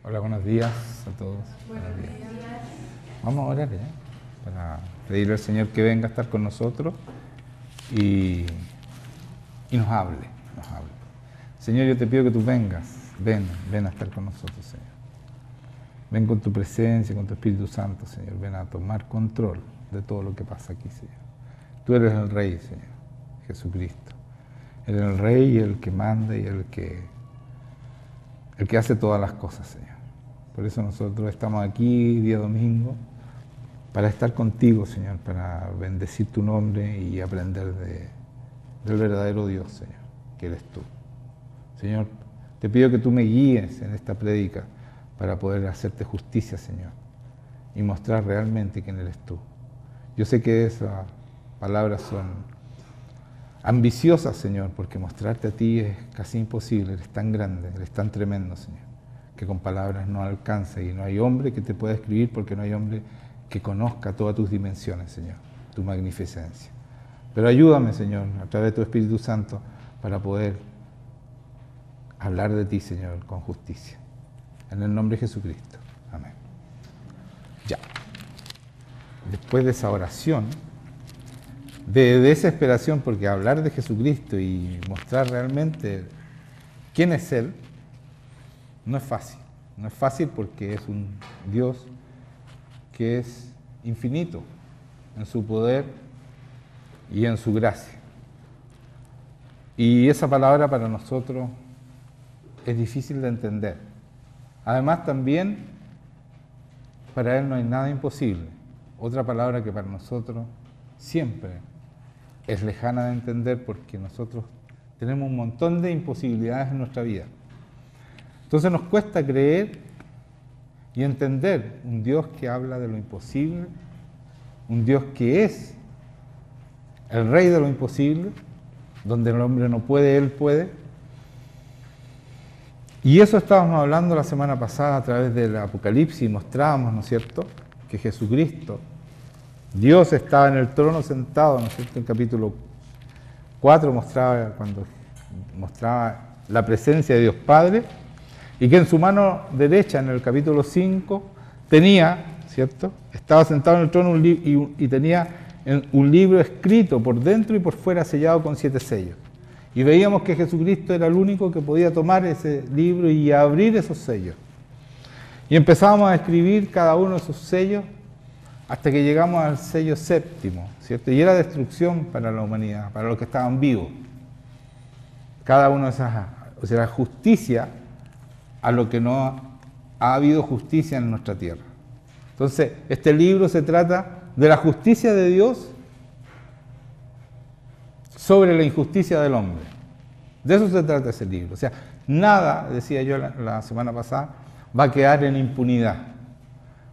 Hola, buenos días a todos. Buenos días. Vamos a orar para pedirle al Señor que venga a estar con nosotros y nos hable. Señor, yo te pido que tú vengas, ven a estar con nosotros, Señor. Ven con tu presencia, con tu Espíritu Santo, Señor. Ven a tomar control de todo lo que pasa aquí, Señor. Tú eres el Rey, Señor, Jesucristo. Eres el Rey y el que manda y el que hace todas las cosas, Señor. Por eso nosotros estamos aquí día domingo para estar contigo, Señor, para bendecir tu nombre y aprender del verdadero Dios, Señor, que eres tú. Señor, te pido que tú me guíes en esta prédica para poder hacerte justicia, Señor, y mostrar realmente quién eres tú. Yo sé que esas palabras son ambiciosas, Señor, porque mostrarte a ti es casi imposible, eres tan grande, eres tan tremendo, Señor, que con palabras no alcanza y no hay hombre que te pueda escribir porque no hay hombre que conozca todas tus dimensiones, Señor, tu magnificencia. Pero ayúdame, Señor, a través de tu Espíritu Santo para poder hablar de ti, Señor, con justicia. En el nombre de Jesucristo. Amén. Ya. Después de esa oración de desesperación, porque hablar de Jesucristo y mostrar realmente quién es Él, no es fácil. No es fácil porque es un Dios que es infinito en su poder y en su gracia. Y esa palabra para nosotros es difícil de entender. Además también, para Él no hay nada imposible. Otra palabra que para nosotros siempre es lejana de entender porque nosotros tenemos un montón de imposibilidades en nuestra vida. Entonces nos cuesta creer y entender un Dios que habla de lo imposible, un Dios que es el Rey de lo imposible, donde el hombre no puede, Él puede. Y eso estábamos hablando la semana pasada a través del Apocalipsis, mostrábamos, ¿no es cierto?, que Jesucristo, Dios estaba en el trono sentado, ¿no es cierto?, en capítulo 4 mostraba la presencia de Dios Padre, y que en su mano derecha, en el capítulo 5, tenía, ¿cierto?, estaba sentado en el trono y tenía un libro escrito por dentro y por fuera sellado con 7 sellos. Y veíamos que Jesucristo era el único que podía tomar ese libro y abrir esos sellos. Y empezábamos a escribir cada uno de esos sellos hasta que llegamos al sello séptimo, ¿cierto? Y era destrucción para la humanidad, para los que estaban vivos. Cada uno de esas, o sea, justicia a lo que no ha habido justicia en nuestra tierra. Entonces, este libro se trata de la justicia de Dios sobre la injusticia del hombre. De eso se trata ese libro. O sea, nada, decía yo la semana pasada, va a quedar en impunidad.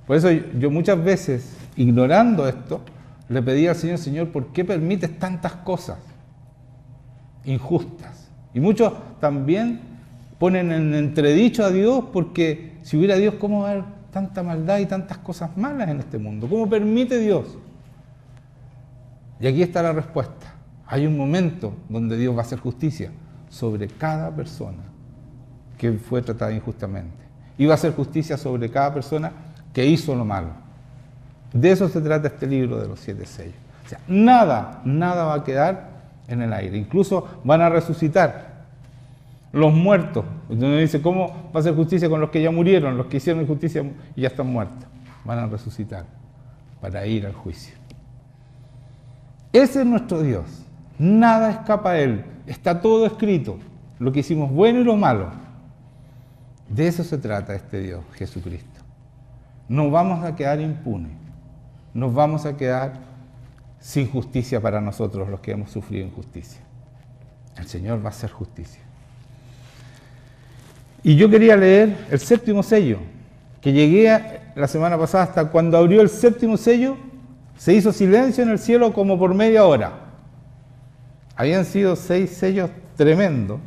Por eso yo muchas veces, ignorando esto, le pedí al Señor, Señor, ¿por qué permites tantas cosas injustas? Y muchos también ponen en entredicho a Dios porque si hubiera Dios, ¿cómo va a haber tanta maldad y tantas cosas malas en este mundo? ¿Cómo permite Dios? Y aquí está la respuesta. Hay un momento donde Dios va a hacer justicia sobre cada persona que fue tratada injustamente. Y va a hacer justicia sobre cada persona que hizo lo malo. De eso se trata este libro de los 7 sellos. O sea, nada va a quedar en el aire. Incluso van a resucitar los muertos. Entonces dice, ¿cómo va a hacer justicia con los que ya murieron? Los que hicieron injusticia y ya están muertos. Van a resucitar para ir al juicio. Ese es nuestro Dios. Nada escapa a Él. Está todo escrito. Lo que hicimos bueno y lo malo. De eso se trata este Dios, Jesucristo. No vamos a quedar impunes. Nos vamos a quedar sin justicia para nosotros, los que hemos sufrido injusticia. El Señor va a hacer justicia. Y yo quería leer el 7º sello, que llegué la semana pasada hasta cuando abrió el 7º sello, se hizo silencio en el cielo como por media hora. Habían sido 6 sellos tremendos.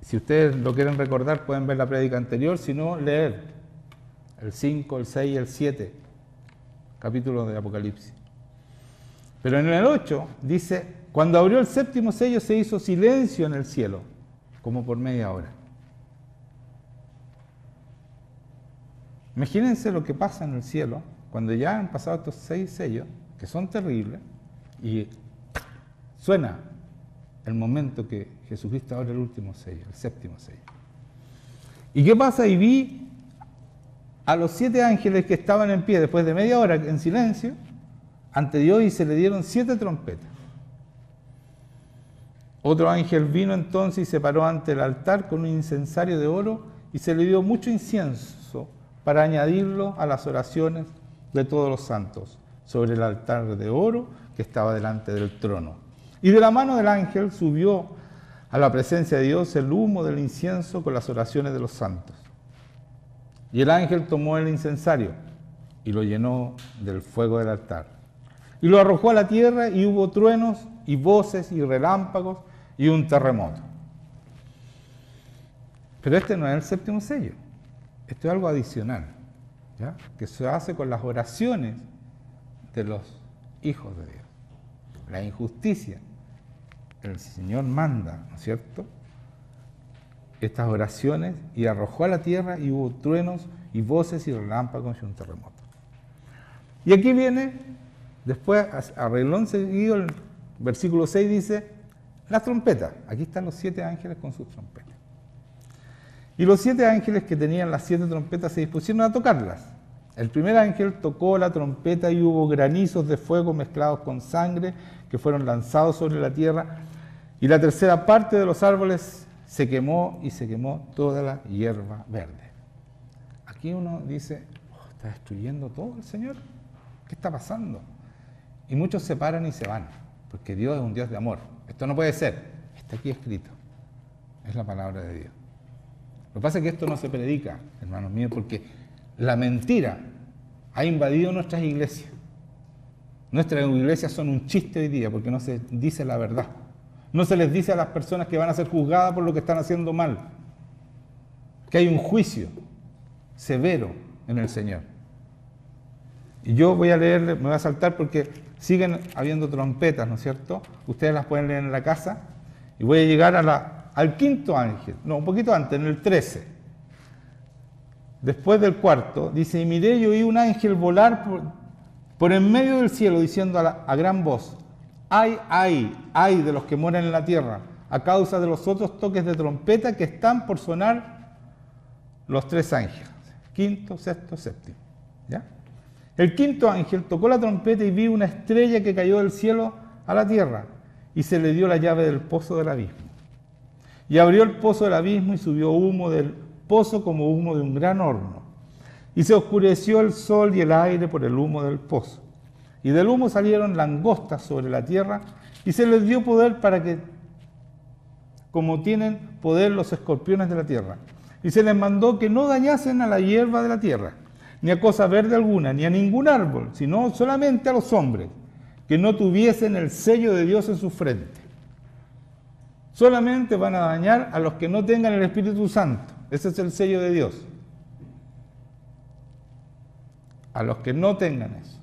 Si ustedes lo quieren recordar, pueden ver la prédica anterior, si no, leer el 5, el 6 y el 7, capítulos de Apocalipsis. Pero en el 8 dice, cuando abrió el 7º sello se hizo silencio en el cielo. como por media hora. Imagínense lo que pasa en el cielo cuando ya han pasado estos 6 sellos, que son terribles, y suena el momento que Jesucristo abre el último sello, el 7º sello. ¿Y qué pasa? Y vi a los 7 ángeles que estaban en pie después de media hora en silencio ante Dios, y se le dieron 7 trompetas. Otro ángel vino entonces y se paró ante el altar con un incensario de oro, y se le dio mucho incienso para añadirlo a las oraciones de todos los santos sobre el altar de oro que estaba delante del trono. Y de la mano del ángel subió a la presencia de Dios el humo del incienso con las oraciones de los santos. Y el ángel tomó el incensario y lo llenó del fuego del altar. Y lo arrojó a la tierra, y hubo truenos y voces y relámpagos y un terremoto. Pero este no es el 7º sello. Esto es algo adicional, ¿ya? Que se hace con las oraciones de los hijos de Dios. La injusticia, el Señor manda, ¿no es cierto?, estas oraciones, y arrojó a la tierra, y hubo truenos y voces y relámpagos y un terremoto. Y aquí viene, después, a renglón seguido, el versículo 6 dice, las trompetas. Aquí están los 7 ángeles con sus trompetas. Y los 7 ángeles que tenían las 7 trompetas se dispusieron a tocarlas. El primer ángel tocó la trompeta, y hubo granizos de fuego mezclados con sangre que fueron lanzados sobre la tierra, y la tercera parte de los árboles se quemó, y se quemó toda la hierba verde. Aquí uno dice, oh, ¿está destruyendo todo el Señor? ¿Qué está pasando? Y muchos se paran y se van, porque Dios es un Dios de amor. Esto no puede ser. Está aquí escrito. Es la palabra de Dios. Lo que pasa es que esto no se predica, hermanos míos, porque la mentira ha invadido nuestras iglesias. Nuestras iglesias son un chiste hoy día porque no se dice la verdad. No se les dice a las personas que van a ser juzgadas por lo que están haciendo mal, que hay un juicio severo en el Señor. Y yo voy a leer, me voy a saltar porque siguen habiendo trompetas, ¿no es cierto? Ustedes las pueden leer en la casa. Y voy a llegar al 5º ángel, no, un poquito antes, en el 13. Después del 4, dice, y miré y oí un ángel volar por en medio del cielo, diciendo a gran voz, ay de los que mueren en la tierra, a causa de los otros toques de trompeta que están por sonar los 3 ángeles, 5º, 6º, 7º. ¿Ya? El 5º ángel tocó la trompeta, y vi una estrella que cayó del cielo a la tierra, y se le dio la llave del pozo del abismo. Y abrió el pozo del abismo, y subió humo del pozo como humo de un gran horno. Y se oscureció el sol y el aire por el humo del pozo. Y del humo salieron langostas sobre la tierra, y se les dio poder para que, como tienen poder los escorpiones de la tierra. Y se les mandó que no dañasen a la hierba de la tierra, ni a cosa verde alguna, ni a ningún árbol, sino solamente a los hombres, que no tuviesen el sello de Dios en su frente. Solamente van a dañar a los que no tengan el Espíritu Santo. Ese es el sello de Dios. A los que no tengan eso.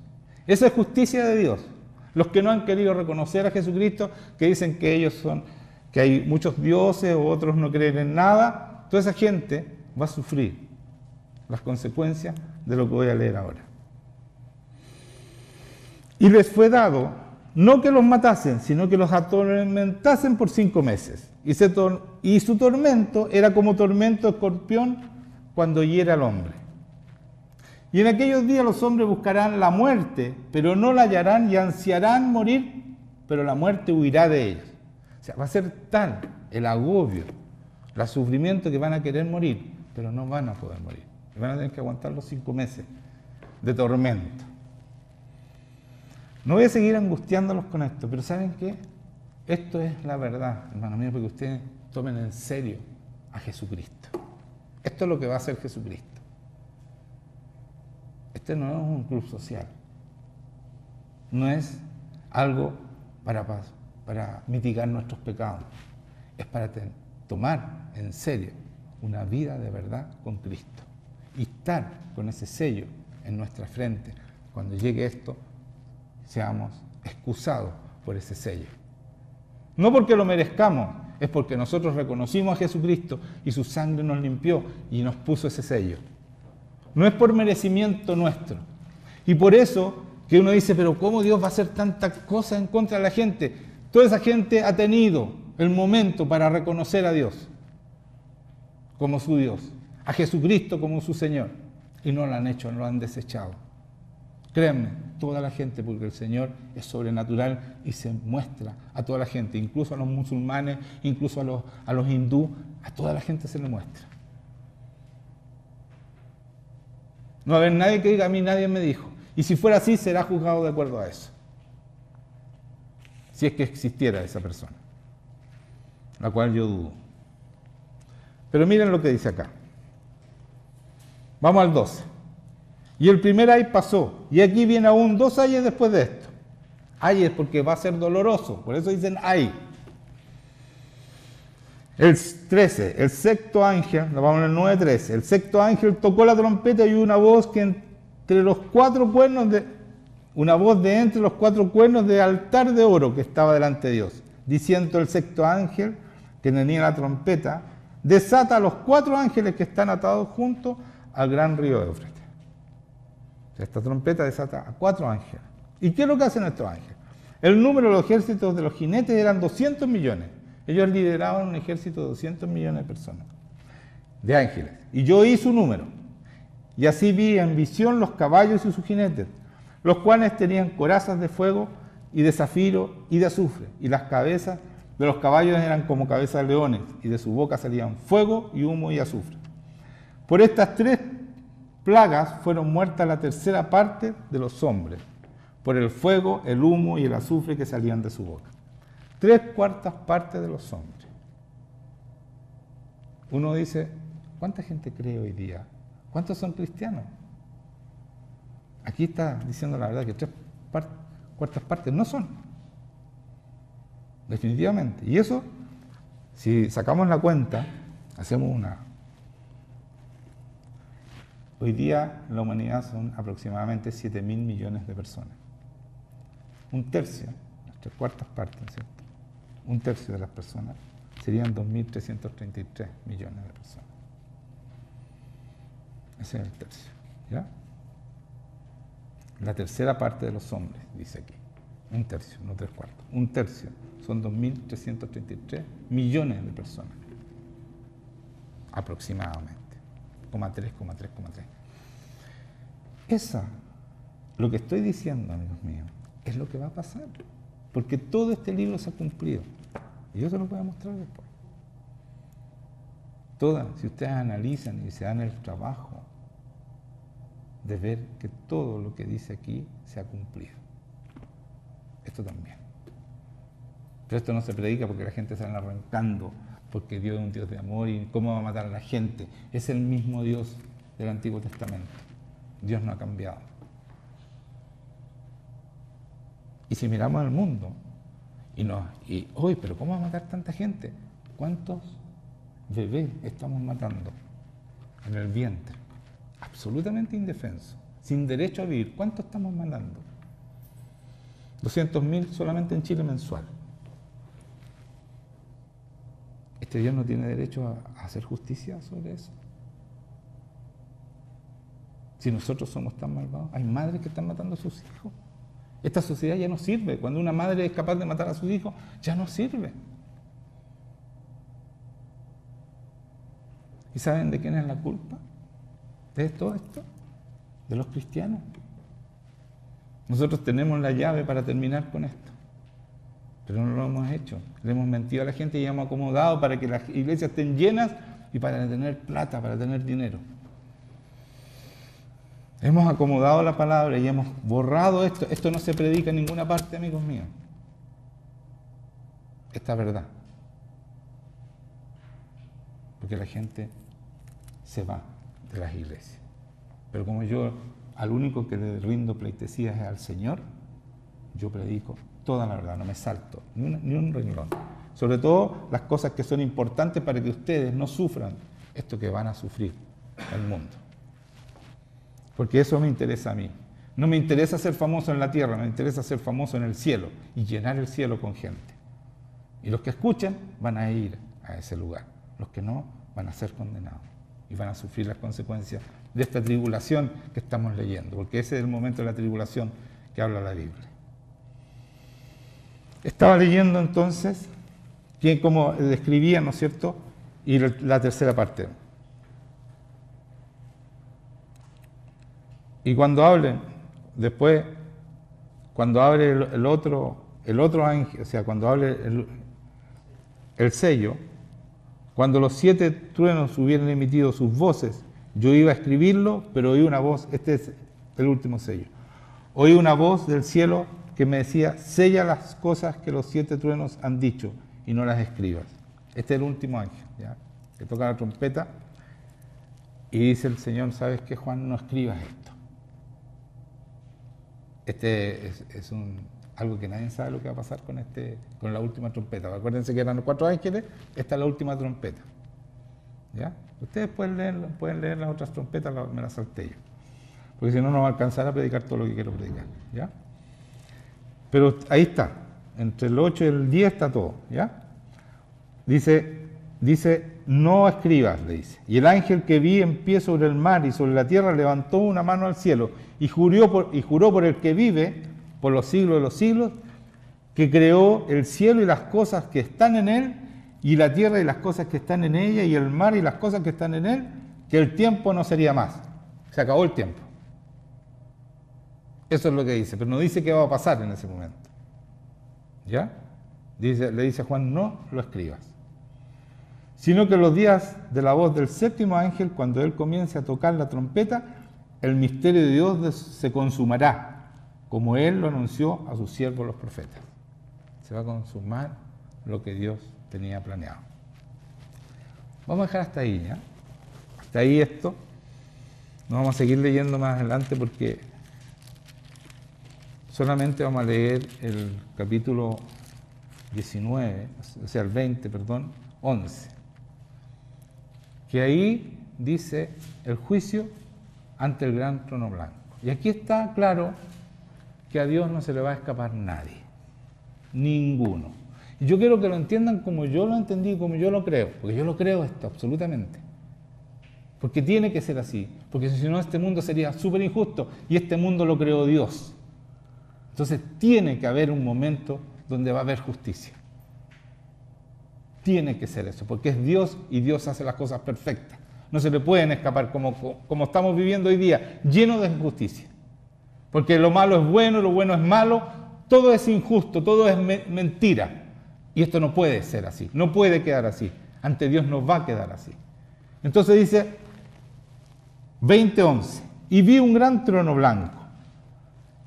Esa es justicia de Dios. Los que no han querido reconocer a Jesucristo, que dicen que ellos son, que hay muchos dioses o otros no creen en nada, toda esa gente va a sufrir las consecuencias de lo que voy a leer ahora. Y les fue dado, no que los matasen, sino que los atormentasen por 5 meses. Y su tormento era como tormento de escorpión cuando hiere al hombre. Y en aquellos días los hombres buscarán la muerte, pero no la hallarán, y ansiarán morir, pero la muerte huirá de ellos. O sea, va a ser tal el agobio, el sufrimiento, que van a querer morir, pero no van a poder morir. Y van a tener que aguantar los 5 meses de tormento. No voy a seguir angustiándolos con esto, pero ¿saben qué? Esto es la verdad, hermanos míos, porque ustedes tomen en serio a Jesucristo. Esto es lo que va a hacer Jesucristo. Este no es un club social. No es algo para mitigar nuestros pecados. Es para tomar en serio una vida de verdad con Cristo. Y estar con ese sello en nuestra frente. Cuando llegue esto, seamos excusados por ese sello. No porque lo merezcamos, es porque nosotros reconocimos a Jesucristo y su sangre nos limpió y nos puso ese sello. No es por merecimiento nuestro. Y por eso que uno dice, pero ¿cómo Dios va a hacer tantas cosas en contra de la gente? Toda esa gente ha tenido el momento para reconocer a Dios como su Dios, a Jesucristo como su Señor, y no lo han hecho, no lo han desechado. Créanme, toda la gente, porque el Señor es sobrenatural y se muestra a toda la gente, incluso a los musulmanes, incluso a los hindúes, a toda la gente se le muestra. No va a haber nadie que diga, a mí nadie me dijo. Y si fuera así, será juzgado de acuerdo a eso. Si es que existiera esa persona, la cual yo dudo. Pero miren lo que dice acá. Vamos al 12. Y el primer ay pasó, y aquí viene aún 2 ayes después de esto. Ay es porque va a ser doloroso, por eso dicen ay. El 13, el sexto ángel, lo vamos en el 9:13, el sexto ángel tocó la trompeta y una voz que entre los 4 cuernos entre los 4 cuernos de altar de oro que estaba delante de Dios, diciendo el sexto ángel que tenía la trompeta, desata a los 4 ángeles que están atados juntos al gran río Éufrates. Esta trompeta desata a 4 ángeles. ¿Y qué es lo que hacen estos ángeles? El número de los ejércitos de los jinetes eran 200 millones. Ellos lideraban un ejército de 200 millones de personas, de ángeles. Y yo oí su número. Y así vi en visión los caballos y sus jinetes, los cuales tenían corazas de fuego y de zafiro y de azufre. Y las cabezas de los caballos eran como cabezas de leones, y de su boca salían fuego y humo y azufre. Por estas 3 plagas fueron muertas la tercera parte de los hombres, por el fuego, el humo y el azufre que salían de su boca. 3/4 partes de los hombres. Uno dice, ¿cuánta gente cree hoy día? ¿Cuántos son cristianos? Aquí está diciendo la verdad que 3/4 partes no son. Definitivamente. Y eso, si sacamos la cuenta, hacemos una. Hoy día en la humanidad son aproximadamente 7.000 millones de personas. Un tercio, las 3/4 partes, ¿cierto? Un tercio de las personas serían 2.333 millones de personas. Ese es el tercio, ¿ya? La tercera parte de los hombres, dice aquí. Un tercio, no 3/4. Un tercio son 2.333 millones de personas. Aproximadamente. 3,3. Lo que estoy diciendo, amigos míos, es lo que va a pasar. Porque todo este libro se ha cumplido. Y yo se lo voy a mostrar después. Si ustedes analizan y se dan el trabajo de ver que todo lo que dice aquí se ha cumplido. Esto también. Pero esto no se predica porque la gente sale arrancando, porque Dios es un Dios de amor y cómo va a matar a la gente. Es el mismo Dios del Antiguo Testamento. Dios no ha cambiado. Y si miramos al mundo, pero ¿cómo va a matar tanta gente? ¿Cuántos bebés estamos matando en el vientre? Absolutamente indefensos, sin derecho a vivir. ¿Cuántos estamos matando? 200.000 solamente en Chile mensual. ¿Este Dios no tiene derecho a hacer justicia sobre eso? Si nosotros somos tan malvados, hay madres que están matando a sus hijos. Esta sociedad ya no sirve. Cuando una madre es capaz de matar a sus hijos, ya no sirve. ¿Y saben de quién es la culpa de todo esto? De los cristianos. Nosotros tenemos la llave para terminar con esto, pero no lo hemos hecho. Le hemos mentido a la gente y hemos acomodado para que las iglesias estén llenas y para tener plata, para tener dinero. Hemos acomodado la palabra y hemos borrado esto. Esto no se predica en ninguna parte, amigos míos. Esta verdad. Porque la gente se va de las iglesias. Pero como yo al único que le rindo pleitesía es al Señor, yo predico toda la verdad, no me salto ni un renglón. Sobre todo las cosas que son importantes para que ustedes no sufran esto que van a sufrir el mundo. Porque eso me interesa a mí. No me interesa ser famoso en la tierra, me interesa ser famoso en el cielo y llenar el cielo con gente. Y los que escuchen van a ir a ese lugar. Los que no van a ser condenados y van a sufrir las consecuencias de esta tribulación que estamos leyendo, porque ese es el momento de la tribulación que habla la Biblia. Estaba leyendo entonces, como describía, ¿no es cierto?, y la tercera parte. Y cuando hable, después, cuando abre el otro ángel, o sea, cuando abre el sello, cuando los 7 truenos hubieran emitido sus voces, yo iba a escribirlo, pero oí una voz, este es el último sello, oí una voz del cielo que me decía, sella las cosas que los 7 truenos han dicho y no las escribas. Este es el último ángel, ¿ya?, que toca la trompeta y dice el Señor, ¿sabes qué, Juan? No escribas esto. Este es algo que nadie sabe lo que va a pasar con la última trompeta. Acuérdense que eran los 4 ángeles, esta es la última trompeta, ¿ya? Ustedes pueden leer las otras trompetas, me las salté yo, porque si no, no va a alcanzar a predicar todo lo que quiero predicar, ¿ya? Pero ahí está, entre el 8 y el 10 está todo, ¿ya? Dice, no escribas, le dice. Y el ángel que vi en pie sobre el mar y sobre la tierra levantó una mano al cielo y juró por el que vive por los siglos de los siglos, que creó el cielo y las cosas que están en él, y la tierra y las cosas que están en ella, y el mar y las cosas que están en él, que el tiempo no sería más. Se acabó el tiempo. Eso es lo que dice, pero no dice qué va a pasar en ese momento. ¿Ya? Le dice a Juan, no lo escribas. Sino que los días de la voz del 7º ángel, cuando él comience a tocar la trompeta, el misterio de Dios se consumará, como él lo anunció a sus siervos los profetas. Se va a consumar lo que Dios tenía planeado. Vamos a dejar hasta ahí, ¿ya? Hasta ahí esto. No vamos a seguir leyendo más adelante porque solamente vamos a leer el capítulo 19, o sea, el 20, perdón, 11. Que ahí dice el juicio ante el gran trono blanco. Y aquí está claro que a Dios no se le va a escapar nadie, ninguno. Y yo quiero que lo entiendan como yo lo entendí, como yo lo creo, porque yo lo creo esto, absolutamente. Porque tiene que ser así, porque si no este mundo sería súper injusto, y este mundo lo creó Dios. Entonces tiene que haber un momento donde va a haber justicia. Tiene que ser eso, porque es Dios y Dios hace las cosas perfectas. No se le pueden escapar como estamos viviendo hoy día, lleno de injusticia. Porque lo malo es bueno, lo bueno es malo, todo es injusto, todo es mentira. Y esto no puede ser así, no puede quedar así. Ante Dios no va a quedar así. Entonces dice 20:11, y vi un gran trono blanco,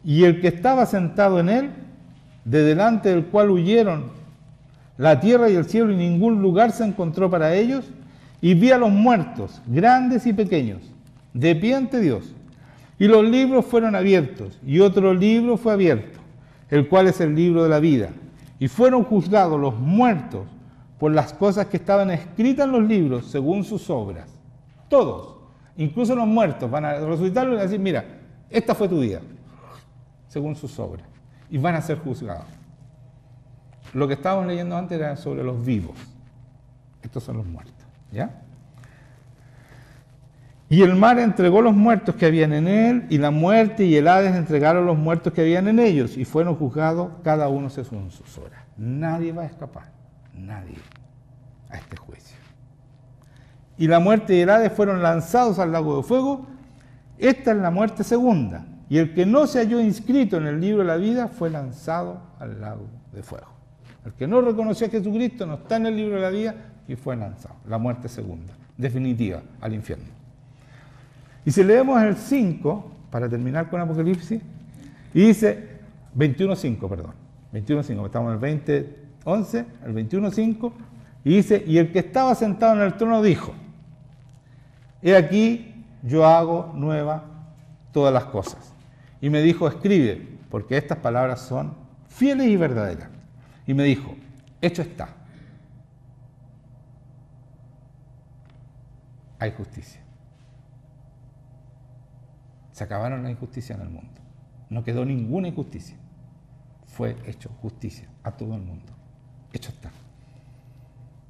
y el que estaba sentado en él, de delante del cual huyeron la tierra y el cielo, y ningún lugar se encontró para ellos, y vi a los muertos, grandes y pequeños, de pie ante Dios. Y los libros fueron abiertos, y otro libro fue abierto, el cual es el libro de la vida. Y fueron juzgados los muertos por las cosas que estaban escritas en los libros según sus obras. Todos, incluso los muertos, van a resucitarlos y van a decir, mira, esta fue tu vida, según sus obras. Y van a ser juzgados. Lo que estábamos leyendo antes era sobre los vivos. Estos son los muertos, ¿ya? Y el mar entregó los muertos que habían en él, y la muerte y el Hades entregaron los muertos que habían en ellos, y fueron juzgados cada uno según sus obras. Nadie va a escapar, nadie, a este juicio. Y la muerte y el Hades fueron lanzados al lago de fuego. Esta es la muerte segunda. Y el que no se halló inscrito en el libro de la vida fue lanzado al lago de fuego. El que no reconoció a Jesucristo no está en el libro de la vida y fue lanzado. La muerte segunda, definitiva, al infierno. Y si leemos el 5, para terminar con Apocalipsis, y dice 21:5, perdón. 21:5, estamos en el 20:11, el 21:5, y dice, y el que estaba sentado en el trono dijo, he aquí yo hago nueva todas las cosas. Y me dijo, escribe, porque estas palabras son fieles y verdaderas. Y me dijo, hecho está. Hay justicia. Se acabaron las injusticias en el mundo. No quedó ninguna injusticia. Fue hecho justicia a todo el mundo. Hecho está.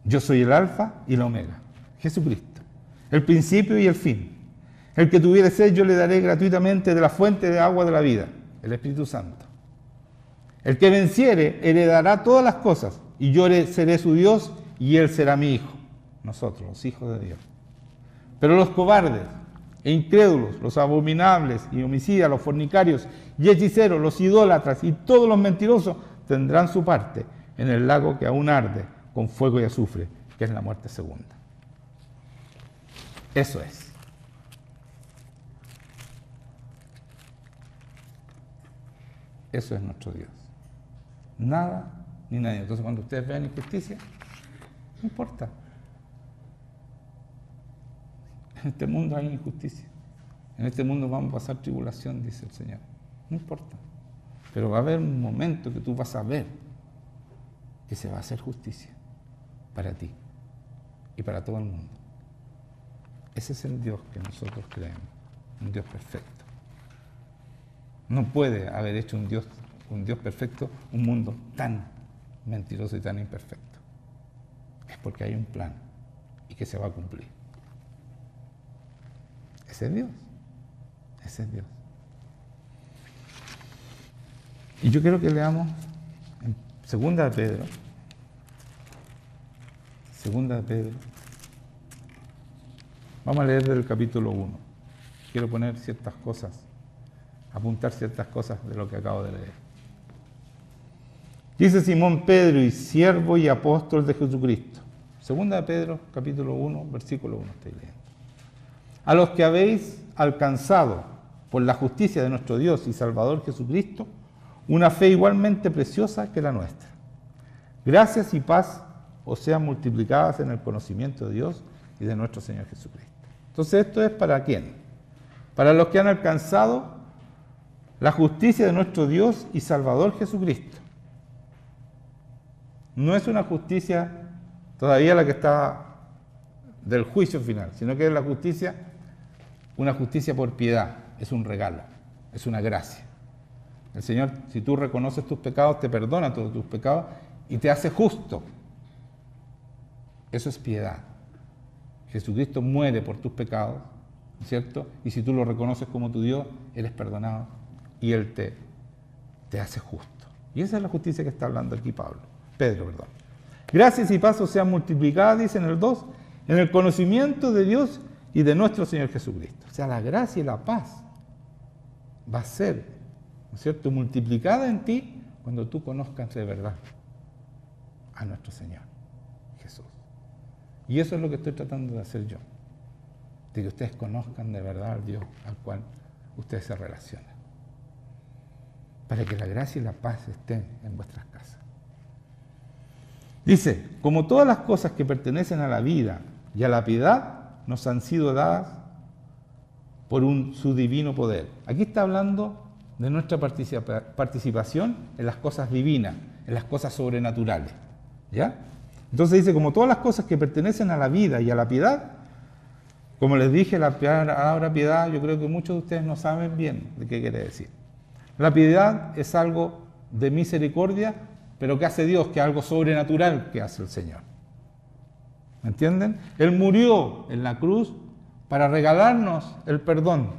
Yo soy el alfa y la omega, Jesucristo, el principio y el fin. El que tuviere sed, yo le daré gratuitamente de la fuente de agua de la vida, el Espíritu Santo. El que venciere, heredará todas las cosas, y yo seré su Dios, y él será mi hijo. Nosotros, los hijos de Dios. Pero los cobardes e incrédulos, los abominables y homicidas, los fornicarios y hechiceros, los idólatras y todos los mentirosos tendrán su parte en el lago que aún arde con fuego y azufre, que es la muerte segunda. Eso es. Eso es nuestro Dios. Nada ni nadie. Entonces cuando ustedes vean injusticia, no importa. En este mundo hay injusticia. En este mundo vamos a pasar tribulación, dice el Señor. No importa. Pero va a haber un momento que tú vas a ver que se va a hacer justicia para ti y para todo el mundo. Ese es el Dios que nosotros creemos, un Dios perfecto. No puede haber hecho un Dios perfecto, un mundo tan mentiroso y tan imperfecto. Es porque hay un plan y que se va a cumplir. Ese es Dios. Ese es Dios. Y yo quiero que leamos en Segunda de Pedro. Segunda de Pedro. Vamos a leer del capítulo 1. Quiero poner ciertas cosas, apuntar ciertas cosas de lo que acabo de leer. Dice Simón Pedro, y siervo y apóstol de Jesucristo. Segunda de Pedro, capítulo 1, versículo 1, estoy leyendo. A los que habéis alcanzado por la justicia de nuestro Dios y Salvador Jesucristo, una fe igualmente preciosa que la nuestra. Gracias y paz os sean multiplicadas en el conocimiento de Dios y de nuestro Señor Jesucristo. Entonces, ¿esto es para quién? Para los que han alcanzado la justicia de nuestro Dios y Salvador Jesucristo. No es una justicia todavía la que está del juicio final, sino que es la justicia, una justicia por piedad, es un regalo, es una gracia. El Señor, si tú reconoces tus pecados, te perdona todos tus pecados y te hace justo. Eso es piedad. Jesucristo muere por tus pecados, ¿cierto? Y si tú lo reconoces como tu Dios, eres perdonado y Él te hace justo. Y esa es la justicia que está hablando aquí Pedro. Gracias y paz os sean multiplicadas, dice en el 2, en el conocimiento de Dios y de nuestro Señor Jesucristo. O sea, la gracia y la paz va a ser, ¿no es cierto?, multiplicada en ti cuando tú conozcas de verdad a nuestro Señor Jesús. Y eso es lo que estoy tratando de hacer yo, de que ustedes conozcan de verdad al Dios al cual ustedes se relacionan, para que la gracia y la paz estén en vuestras casas. Dice, como todas las cosas que pertenecen a la vida y a la piedad nos han sido dadas por su divino poder. Aquí está hablando de nuestra participación en las cosas divinas, en las cosas sobrenaturales. ¿Ya? Entonces dice, como todas las cosas que pertenecen a la vida y a la piedad, como les dije, la palabra piedad, yo creo que muchos de ustedes no saben bien de qué quiere decir. La piedad es algo de misericordia, pero que hace Dios, que es algo sobrenatural que hace el Señor. ¿Me entienden? Él murió en la cruz para regalarnos el perdón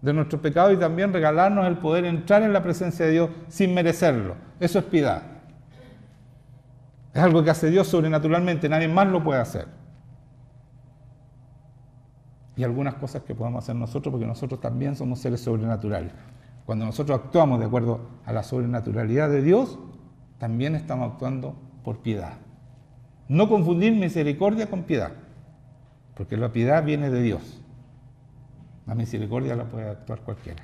de nuestros pecados y también regalarnos el poder entrar en la presencia de Dios sin merecerlo. Eso es piedad. Es algo que hace Dios sobrenaturalmente, nadie más lo puede hacer. Y algunas cosas que podemos hacer nosotros, porque nosotros también somos seres sobrenaturales. Cuando nosotros actuamos de acuerdo a la sobrenaturalidad de Dios, también estamos actuando por piedad. No confundir misericordia con piedad, porque la piedad viene de Dios. La misericordia la puede actuar cualquiera.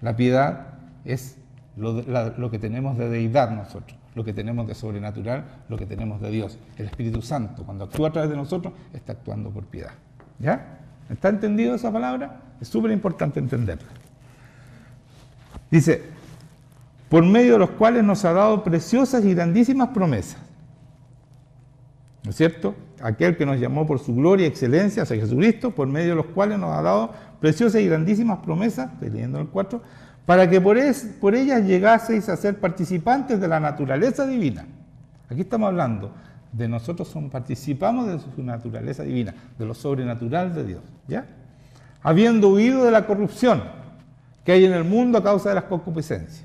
La piedad es lo que tenemos de deidad nosotros, lo que tenemos de sobrenatural, lo que tenemos de Dios. El Espíritu Santo, cuando actúa a través de nosotros, está actuando por piedad. ¿Ya? ¿Está entendido esa palabra? Es súper importante entenderla. Dice, por medio de los cuales nos ha dado preciosas y grandísimas promesas. ¿No es cierto? Aquel que nos llamó por su gloria y excelencia, o sea, Jesucristo, por medio de los cuales nos ha dado preciosas y grandísimas promesas, estoy leyendo el 4, para que por ellas llegaseis a ser participantes de la naturaleza divina. Aquí estamos hablando de nosotros participamos de su naturaleza divina, de lo sobrenatural de Dios, ¿ya? Habiendo huido de la corrupción que hay en el mundo a causa de las concupiscencias.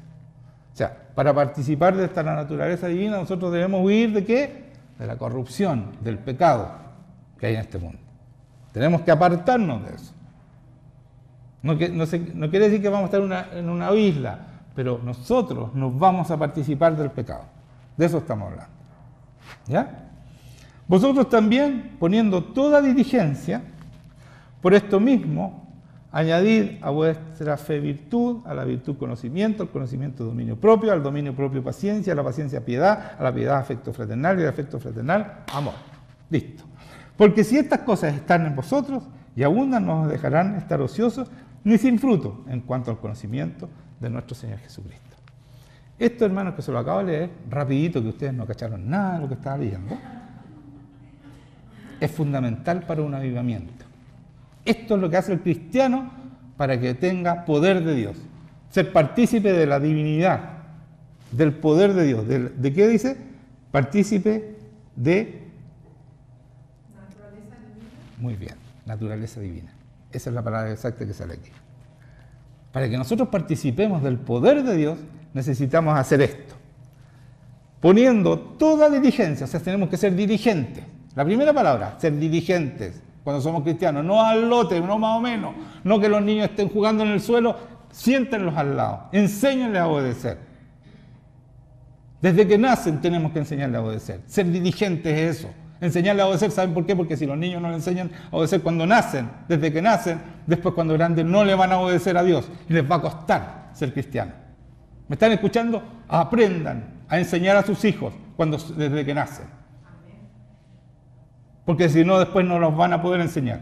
O sea, para participar de esta naturaleza divina nosotros debemos huir ¿de qué? De la corrupción, del pecado que hay en este mundo. Tenemos que apartarnos de eso. No quiere decir que vamos a estar en una isla, pero nosotros nos vamos a participar del pecado. De eso estamos hablando. ¿Ya? Vosotros también, poniendo toda diligencia, por esto mismo, añadid a vuestra fe virtud, a la virtud conocimiento, al conocimiento dominio propio, al dominio propio paciencia, a la paciencia piedad, a la piedad afecto fraternal y al afecto fraternal amor. Listo. Porque si estas cosas están en vosotros y abundan, no os dejarán estar ociosos ni sin fruto en cuanto al conocimiento de nuestro Señor Jesucristo. Esto, hermanos, que se lo acabo de leer, rapidito, que ustedes no cacharon nada de lo que estaba leyendo, es fundamental para un avivamiento. Esto es lo que hace el cristiano para que tenga poder de Dios. Ser partícipe de la divinidad, del poder de Dios. ¿De qué dice? Partícipe de... Naturaleza divina. Muy bien, naturaleza divina. Esa es la palabra exacta que sale aquí. Para que nosotros participemos del poder de Dios, necesitamos hacer esto. Poniendo toda diligencia, o sea, tenemos que ser diligentes. La primera palabra, ser diligentes, cuando somos cristianos. No al lote, no más o menos. No que los niños estén jugando en el suelo, siéntenlos al lado. Enséñenles a obedecer. Desde que nacen tenemos que enseñarles a obedecer. Ser diligentes es eso. Enseñarles a obedecer, ¿saben por qué? Porque si los niños no les enseñan a obedecer cuando nacen, desde que nacen, después cuando grandes no le van a obedecer a Dios y les va a costar ser cristianos. ¿Me están escuchando? Aprendan a enseñar a sus hijos desde que nacen. Porque si no, después no los van a poder enseñar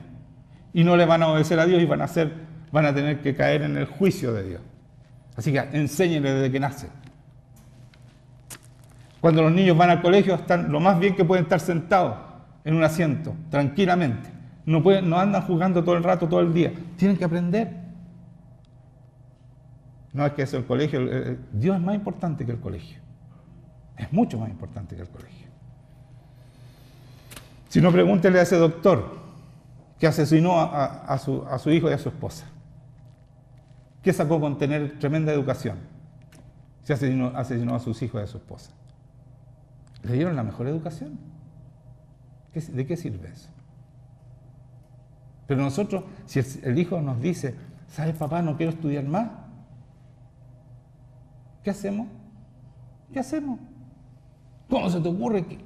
y no le van a obedecer a Dios y van a tener que caer en el juicio de Dios. Así que enséñenles desde que nacen. Cuando los niños van al colegio, están lo más bien que pueden estar sentados en un asiento, tranquilamente. No andan jugando todo el rato, todo el día. Tienen que aprender. No es que eso el colegio, Dios es más importante que el colegio. Es mucho más importante que el colegio. Si no, pregúntele a ese doctor que asesinó a su hijo y a su esposa. ¿Qué sacó con tener tremenda educación? Si asesinó a sus hijos y a su esposa. ¿Le dieron la mejor educación? ¿De qué sirve eso? Pero nosotros, si el hijo nos dice, ¿sabes, papá, no quiero estudiar más? ¿Qué hacemos? ¿Qué hacemos? ¿Cómo se te ocurre que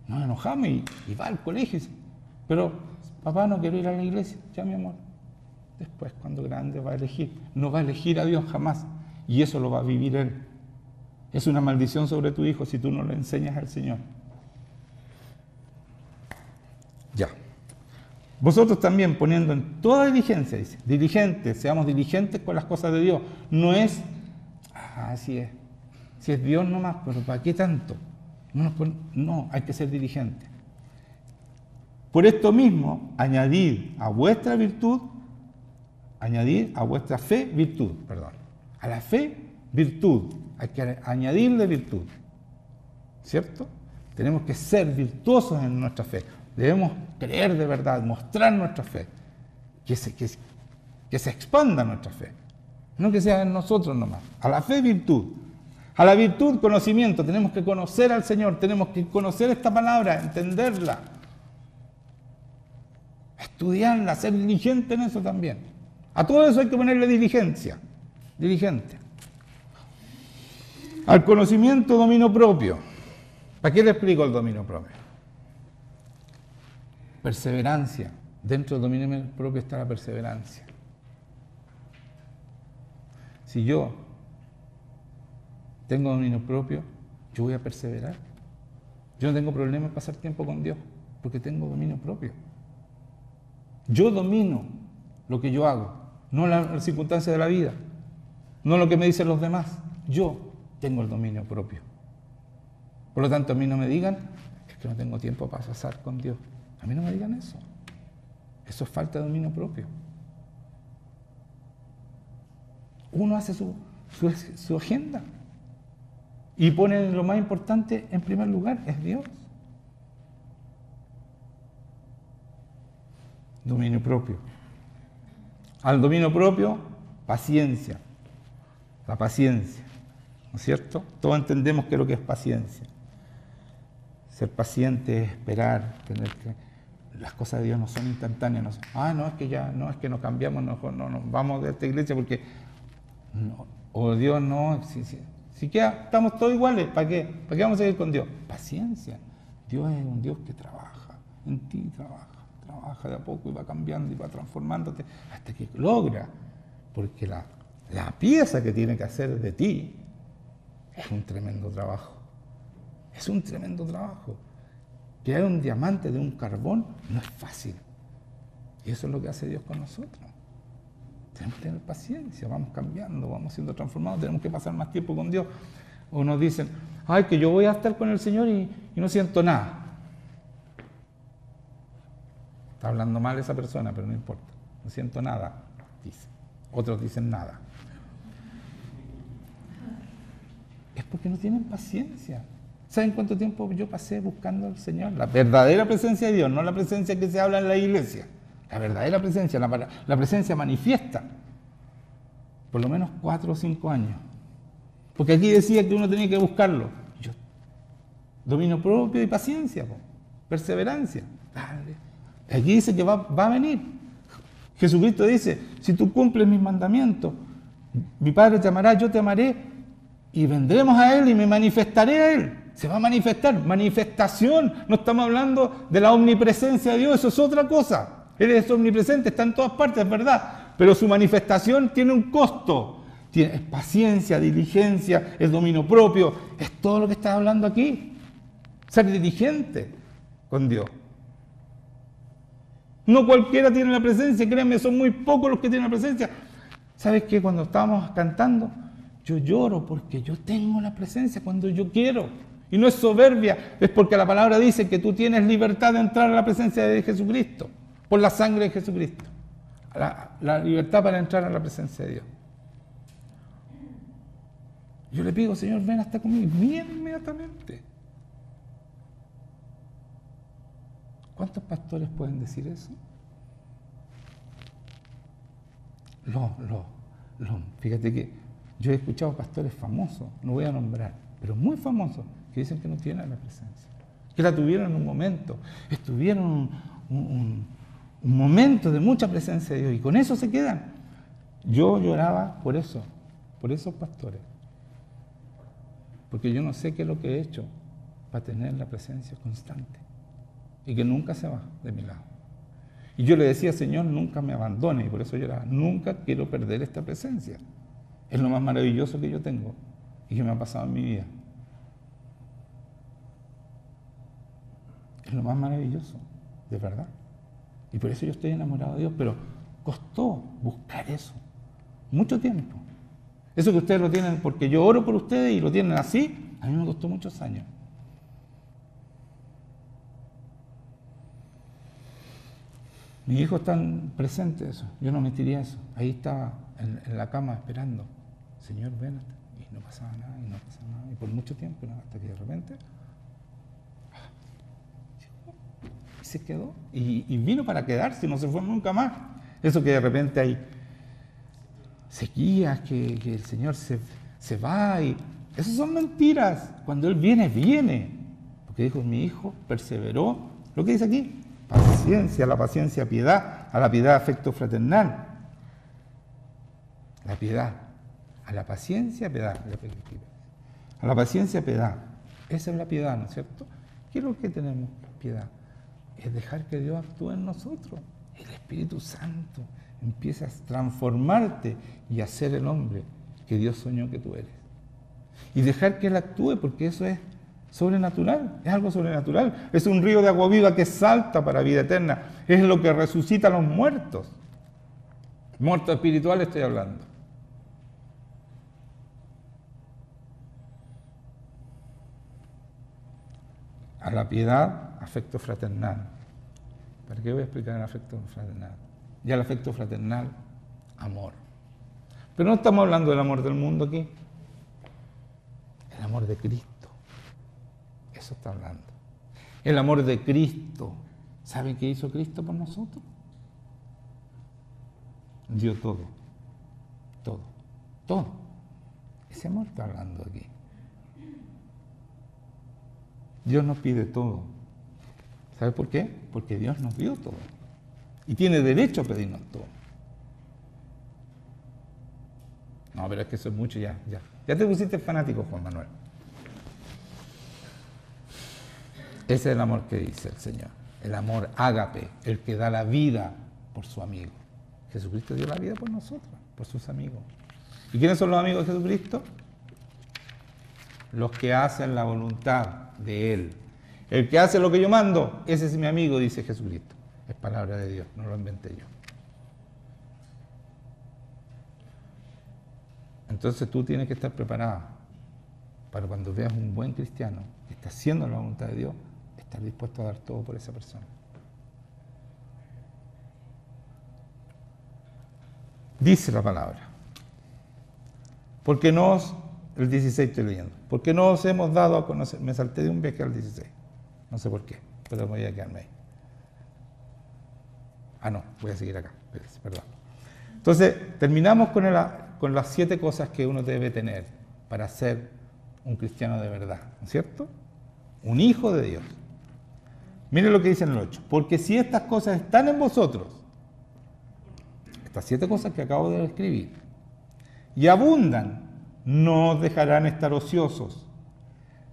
nos enojamos y va al colegio? Pero, papá, no quiero ir a la iglesia. Ya, mi amor. Después, cuando grande, va a elegir. No va a elegir a Dios jamás. Y eso lo va a vivir él. Es una maldición sobre tu hijo si tú no le enseñas al Señor. Ya. Vosotros también poniendo en toda diligencia, dice, diligentes, seamos diligentes con las cosas de Dios. No es, así es. Si es Dios nomás, pero ¿para qué tanto? No, hay que ser diligentes. Por esto mismo, añadid a vuestra fe, virtud, perdón. A la fe, virtud. Hay que añadirle virtud. ¿Cierto? Tenemos que ser virtuosos en nuestra fe. Debemos creer de verdad, mostrar nuestra fe. Que se expanda nuestra fe. No que sea en nosotros nomás. A la fe, virtud. A la virtud, conocimiento. Tenemos que conocer al Señor. Tenemos que conocer esta palabra, entenderla. Estudiarla, ser diligente en eso también. A todo eso hay que ponerle diligencia. Diligente. Al conocimiento, dominio propio. ¿Para qué le explico el dominio propio? Perseverancia. Dentro del dominio propio está la perseverancia. Si yo tengo dominio propio, yo voy a perseverar. Yo no tengo problema en pasar tiempo con Dios, porque tengo dominio propio. Yo domino lo que yo hago, no las circunstancias de la vida, no lo que me dicen los demás. Yo tengo el dominio propio. Por lo tanto, a mí no me digan, es que no tengo tiempo para pasar con Dios. A mí no me digan eso. Eso es falta de dominio propio. Uno hace su agenda y pone lo más importante en primer lugar, es Dios. Dominio propio. Al dominio propio, paciencia. La paciencia, ¿no es cierto? Todos entendemos qué es lo que es paciencia. Ser paciente es esperar, tener que... Las cosas de Dios no son instantáneas. No es que ya, no es que nos cambiamos, no vamos de esta iglesia porque... No, o Dios no, si queda, estamos todos iguales, ¿para qué? ¿Para qué vamos a seguir con Dios? Paciencia. Dios es un Dios que trabaja, en ti trabaja de a poco y va cambiando y va transformándote hasta que logra, porque la pieza que tiene que hacer de ti es un tremendo trabajo. Es un tremendo trabajo. Crear un diamante de un carbón no es fácil. Y eso es lo que hace Dios con nosotros. Tenemos que tener paciencia, vamos cambiando, vamos siendo transformados, tenemos que pasar más tiempo con Dios. O nos dicen, ay, que yo voy a estar con el Señor y no siento nada. Está hablando mal esa persona, pero no importa. No siento nada, dice. Otros dicen nada. Es porque no tienen paciencia. ¿Saben cuánto tiempo yo pasé buscando al Señor? La verdadera presencia de Dios, no la presencia que se habla en la iglesia. La verdadera presencia, la presencia manifiesta. Por lo menos 4 o 5 años. Porque aquí decía que uno tenía que buscarlo. Dominio propio y paciencia, perseverancia. Dale. Aquí dice que va a venir. Jesucristo dice, si tú cumples mis mandamientos, mi Padre te amará, yo te amaré, y vendremos a Él y me manifestaré a Él. Se va a manifestar, manifestación. No estamos hablando de la omnipresencia de Dios, eso es otra cosa. Él es omnipresente, está en todas partes, es verdad. Pero su manifestación tiene un costo. Es paciencia, diligencia, es dominio propio. Es todo lo que está hablando aquí. Ser diligente con Dios. No cualquiera tiene la presencia, créanme, son muy pocos los que tienen la presencia. ¿Sabes qué? Cuando estábamos cantando, yo lloro porque yo tengo la presencia cuando yo quiero. Y no es soberbia, es porque la palabra dice que tú tienes libertad de entrar a la presencia de Jesucristo. Por la sangre de Jesucristo. La libertad para entrar a la presencia de Dios. Yo le pido, Señor, ven hasta conmigo. Viene inmediatamente. ¿Cuántos pastores pueden decir eso? Fíjate que yo he escuchado pastores famosos, no voy a nombrar, pero muy famosos, que dicen que no tienen la presencia. Que la tuvieron en un momento. Estuvieron un momento de mucha presencia de Dios y con eso se quedan. Yo lloraba por eso, por esos pastores, porque yo no sé qué es lo que he hecho para tener la presencia constante y que nunca se va de mi lado. Y yo le decía, Señor, nunca me abandone, y por eso lloraba, nunca quiero perder esta presencia. Es lo más maravilloso que yo tengo y que me ha pasado en mi vida. Es lo más maravilloso, de verdad. Y por eso yo estoy enamorado de Dios, pero costó buscar eso. Mucho tiempo. Eso que ustedes lo tienen porque yo oro por ustedes y lo tienen así, a mí me costó muchos años. Mis hijos están presentes eso. Yo no mentiría eso. Ahí estaba en la cama esperando. Señor, ven. Y no pasaba nada, y no pasaba nada. Y por mucho tiempo, ¿no? Hasta que de repente... se quedó y vino para quedarse, no se fue nunca más. Eso que de repente hay sequías, que el Señor se va, y esas son mentiras. Cuando Él viene, viene. Porque dijo, mi hijo perseveró, lo que dice aquí, paciencia, a la paciencia piedad, a la piedad afecto fraternal. La piedad, a la paciencia piedad, a la paciencia piedad. Esa es la piedad, ¿no es cierto? ¿Qué es lo que tenemos? Piedad. Es dejar que Dios actúe en nosotros. El Espíritu Santo empieza a transformarte y a ser el hombre que Dios soñó que tú eres. Y dejar que Él actúe, porque eso es sobrenatural, es algo sobrenatural. Es un río de agua viva que salta para vida eterna. Es lo que resucita a los muertos. Muertos espirituales estoy hablando. A la piedad, afecto fraternal. ¿Para qué voy a explicar el afecto fraternal? Y al afecto fraternal, amor. Pero no estamos hablando del amor del mundo aquí. El amor de Cristo. Eso está hablando. El amor de Cristo. ¿Saben qué hizo Cristo por nosotros? dio todo. Todo. Todo. Ese amor está hablando aquí. Dios nos pide todo. ¿Sabe por qué? Porque Dios nos dio todo. Y tiene derecho a pedirnos todo. No, pero es que eso es mucho ya. Ya te pusiste fanático, Juan Manuel. Ese es el amor que dice el Señor. El amor ágape, el que da la vida por su amigo. Jesucristo dio la vida por nosotros, por sus amigos. ¿Y quiénes son los amigos de Jesucristo? Los que hacen la voluntad de Él. El que hace lo que yo mando, ese es mi amigo, dice Jesucristo. Es palabra de Dios, no lo inventé yo. Entonces tú tienes que estar preparado para cuando veas un buen cristiano que está haciendo la voluntad de Dios, estar dispuesto a dar todo por esa persona. Dice la palabra. Porque el 16 estoy leyendo. Porque no os hemos dado a conocer. Me salté de un viaje al 16. No sé por qué, pero me voy a quedarme ahí. No, voy a seguir acá. Perdón. Entonces, terminamos con las 7 cosas que uno debe tener para ser un cristiano de verdad, ¿no es cierto? Un hijo de Dios. Miren lo que dice en el 8. Porque si estas cosas están en vosotros, estas 7 cosas que acabo de describir, y abundan, no os dejarán estar ociosos,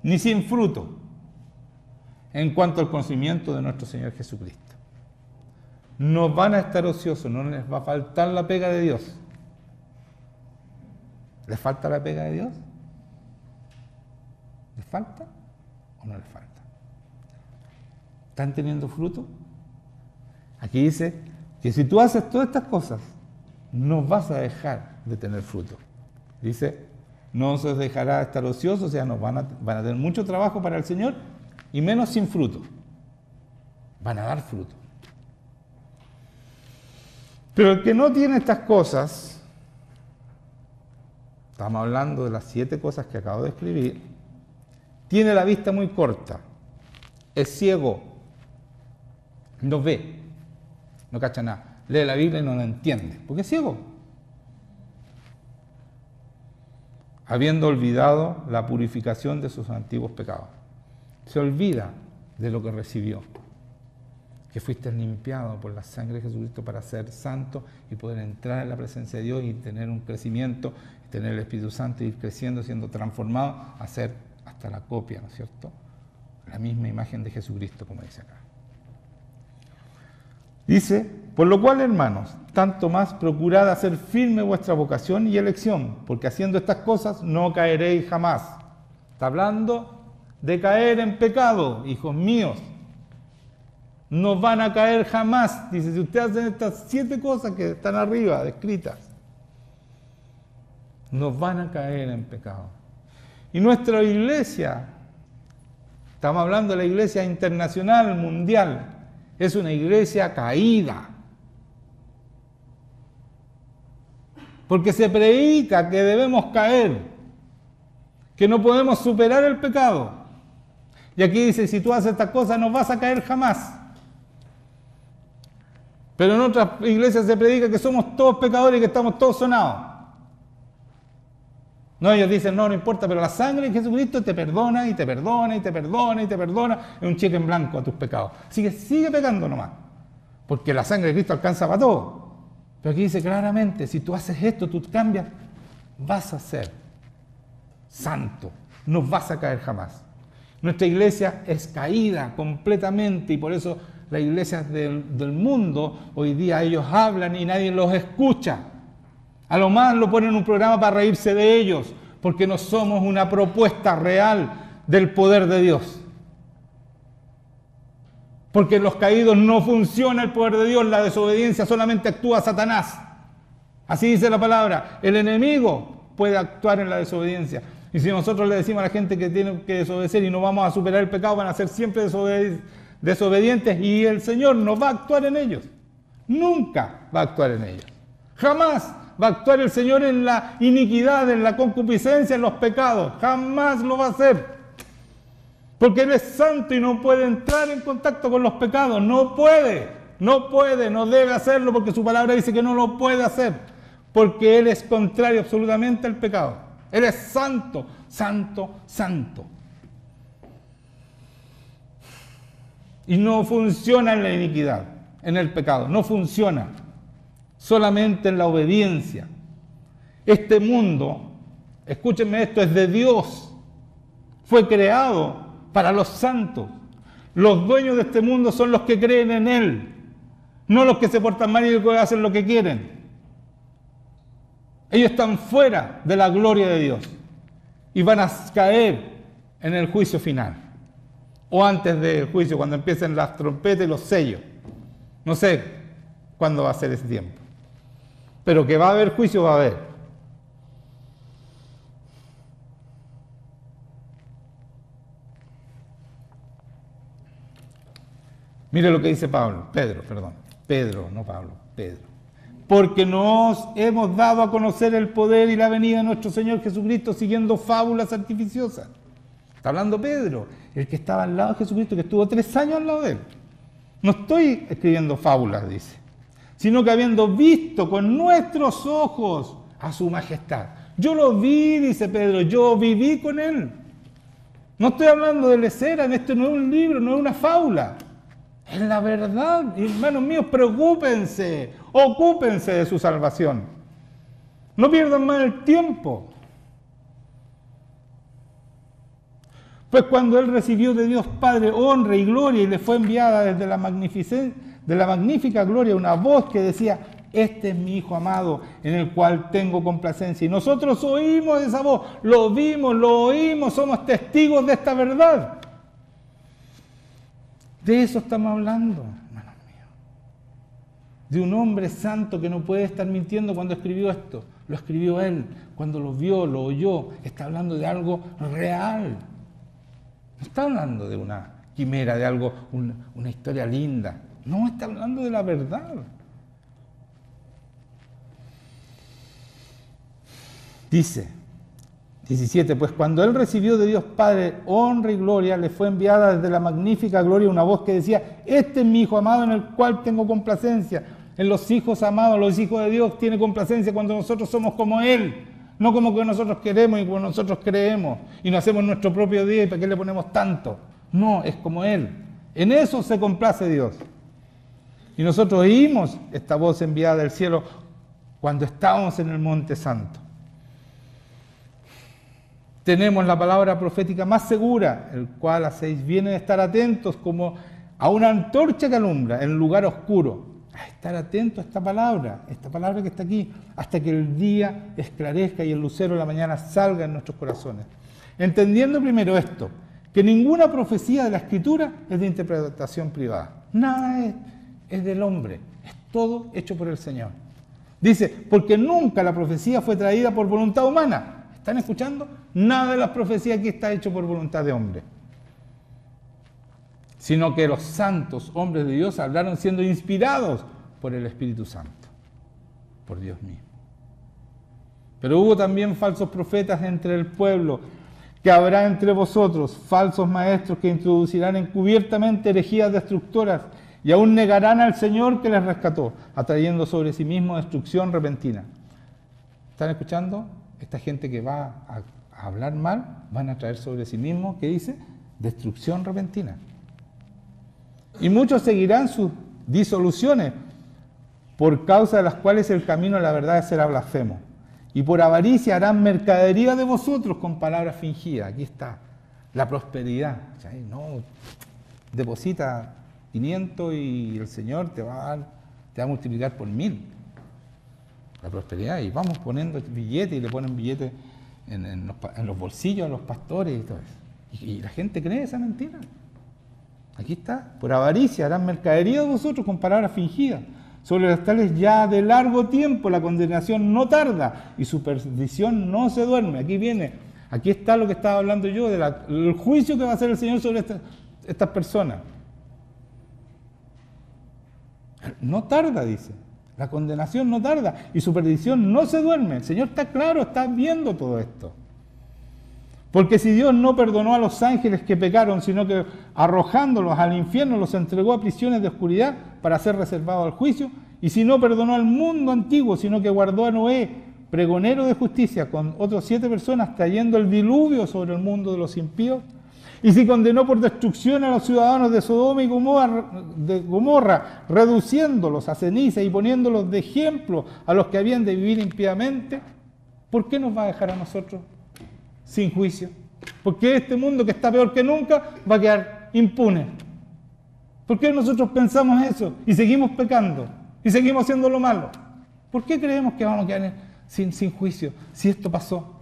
ni sin fruto, en cuanto al conocimiento de nuestro Señor Jesucristo. No van a estar ociosos, no les va a faltar la pega de Dios. ¿Les falta la pega de Dios? ¿Les falta o no les falta? ¿Están teniendo fruto? Aquí dice que si tú haces todas estas cosas, no vas a dejar de tener fruto. Dice, no se dejará estar ociosos, o sea, van a tener mucho trabajo para el Señor y menos sin fruto. Van a dar fruto. Pero el que no tiene estas cosas, estamos hablando de las 7 cosas que acabo de escribir, tiene la vista muy corta, es ciego, no ve, no cacha nada, lee la Biblia y no la entiende, porque es ciego. Habiendo olvidado la purificación de sus antiguos pecados. Se olvida de lo que recibió, que fuiste limpiado por la sangre de Jesucristo para ser santo y poder entrar en la presencia de Dios y tener un crecimiento, tener el Espíritu Santo y ir creciendo, siendo transformado, a ser hasta la copia, ¿no es cierto? La misma imagen de Jesucristo, como dice acá. Dice, por lo cual, hermanos, tanto más procurad hacer firme vuestra vocación y elección, porque haciendo estas cosas no caeréis jamás. Está hablando de caer en pecado, hijos míos. No van a caer jamás. Dice, si ustedes hacen estas 7 cosas que están arriba, descritas, no van a caer en pecado. Y nuestra iglesia, estamos hablando de la iglesia internacional, mundial, es una iglesia caída. Porque se predica que debemos caer, que no podemos superar el pecado. Y aquí dice, si tú haces estas cosas no vas a caer jamás. Pero en otras iglesias se predica que somos todos pecadores y que estamos todos sonados. No, ellos dicen, no importa, pero la sangre de Jesucristo te perdona y te perdona y te perdona y te perdona. Es un cheque en blanco a tus pecados. Sigue pecando nomás. Porque la sangre de Cristo alcanza para todo. Pero aquí dice claramente, si tú haces esto, tú cambias, vas a ser santo. No vas a caer jamás. Nuestra iglesia es caída completamente y por eso las iglesias del mundo, hoy día ellos hablan y nadie los escucha. A lo más lo ponen en un programa para reírse de ellos, porque no somos una propuesta real del poder de Dios. Porque en los caídos no funciona el poder de Dios, la desobediencia solamente actúa Satanás. Así dice la palabra, el enemigo puede actuar en la desobediencia. Y si nosotros le decimos a la gente que tiene que desobedecer y no vamos a superar el pecado, van a ser siempre desobedientes y el Señor no va a actuar en ellos. Nunca va a actuar en ellos. Jamás va a actuar el Señor en la iniquidad, en la concupiscencia, en los pecados. Jamás lo va a hacer. Porque Él es santo y no puede entrar en contacto con los pecados. No puede. No puede, no debe hacerlo porque su palabra dice que no lo puede hacer. Porque Él es contrario absolutamente al pecado. Él es santo, santo, santo. Y no funciona en la iniquidad, en el pecado. No funciona. Solamente en la obediencia. Este mundo, escúchenme esto, es de Dios. Fue creado para los santos. Los dueños de este mundo son los que creen en Él, no los que se portan mal y hacen lo que quieren. Ellos están fuera de la gloria de Dios y van a caer en el juicio final. O antes del juicio, cuando empiecen las trompetas y los sellos. No sé cuándo va a ser ese tiempo. Pero que va a haber juicio, va a haber. Mire lo que dice Pedro, no Pablo, Pedro. Porque nos hemos dado a conocer el poder y la venida de nuestro Señor Jesucristo siguiendo fábulas artificiosas. Está hablando Pedro, el que estaba al lado de Jesucristo, que estuvo 3 años al lado de Él. No estoy escribiendo fábulas, dice, sino que habiendo visto con nuestros ojos a su majestad. Yo lo vi, dice Pedro, yo viví con Él. No estoy hablando de lesera, esto no es un libro, no es una fábula. Es la verdad, hermanos míos, preocúpense, ocúpense de su salvación. No pierdan más el tiempo. Pues cuando Él recibió de Dios Padre honra y gloria y le fue enviada desde la magnífica gloria una voz que decía, este es mi Hijo amado en el cual tengo complacencia. Y nosotros oímos esa voz, lo vimos, lo oímos, somos testigos de esta verdad. De eso estamos hablando, hermanos míos. De un hombre santo que no puede estar mintiendo cuando escribió esto. Lo escribió Él, cuando lo vio, lo oyó. Está hablando de algo real. No está hablando de una quimera, de algo, una historia linda. No, está hablando de la verdad. Dice 17, pues cuando Él recibió de Dios Padre honra y gloria, le fue enviada desde la magnífica gloria una voz que decía, este es mi Hijo amado en el cual tengo complacencia. En los hijos amados, los hijos de Dios tiene complacencia cuando nosotros somos como Él, no como que nosotros queremos y como nosotros creemos y no hacemos nuestro propio día y para qué le ponemos tanto. No, es como Él. En eso se complace Dios. Y nosotros oímos esta voz enviada del cielo cuando estábamos en el Monte Santo. Tenemos la palabra profética más segura, el cual hacéis bien en estar atentos como a una antorcha que alumbra en lugar oscuro. A estar atentos a esta palabra que está aquí, hasta que el día esclarezca y el lucero de la mañana salga en nuestros corazones. Entendiendo primero esto, que ninguna profecía de la Escritura es de interpretación privada. Nada es del hombre, es todo hecho por el Señor. Dice, porque nunca la profecía fue traída por voluntad humana. ¿Están escuchando? Nada de las profecías aquí está hecho por voluntad de hombre. Sino que los santos hombres de Dios hablaron siendo inspirados por el Espíritu Santo, por Dios mismo. Pero hubo también falsos profetas entre el pueblo, que habrá entre vosotros falsos maestros que introducirán encubiertamente herejías destructoras y aún negarán al Señor que les rescató, atrayendo sobre sí mismo destrucción repentina. ¿Están escuchando? Esta gente que va a hablar mal, van a traer sobre sí mismos, ¿qué dice? Destrucción repentina. Y muchos seguirán sus disoluciones, por causa de las cuales el camino de la verdad será blasfemo. Y por avaricia harán mercadería de vosotros con palabras fingidas. Aquí está, la prosperidad. No, deposita 500 y el Señor te va a multiplicar por 1000. La prosperidad, y vamos poniendo billetes y le ponen billetes en los bolsillos a los pastores y todo eso. Y la gente cree esa mentira. Aquí está, por avaricia harán mercadería de vosotros con palabras fingidas. Sobre las tales ya de largo tiempo la condenación no tarda y su perdición no se duerme. Aquí está lo que estaba hablando yo, del juicio que va a hacer el Señor sobre estas personas. No tarda, dice. La condenación no tarda y su perdición no se duerme. El Señor está claro, está viendo todo esto. Porque si Dios no perdonó a los ángeles que pecaron, sino que arrojándolos al infierno los entregó a prisiones de oscuridad para ser reservados al juicio, y si no perdonó al mundo antiguo, sino que guardó a Noé, pregonero de justicia, con otras 7 personas, trayendo el diluvio sobre el mundo de los impíos, y si condenó por destrucción a los ciudadanos de Sodoma y Gomorra, reduciéndolos a ceniza y poniéndolos de ejemplo a los que habían de vivir impíamente, ¿por qué nos va a dejar a nosotros sin juicio? Porque este mundo que está peor que nunca va a quedar impune. ¿Por qué nosotros pensamos eso y seguimos pecando y seguimos haciendo lo malo? ¿Por qué creemos que vamos a quedar sin juicio si esto pasó?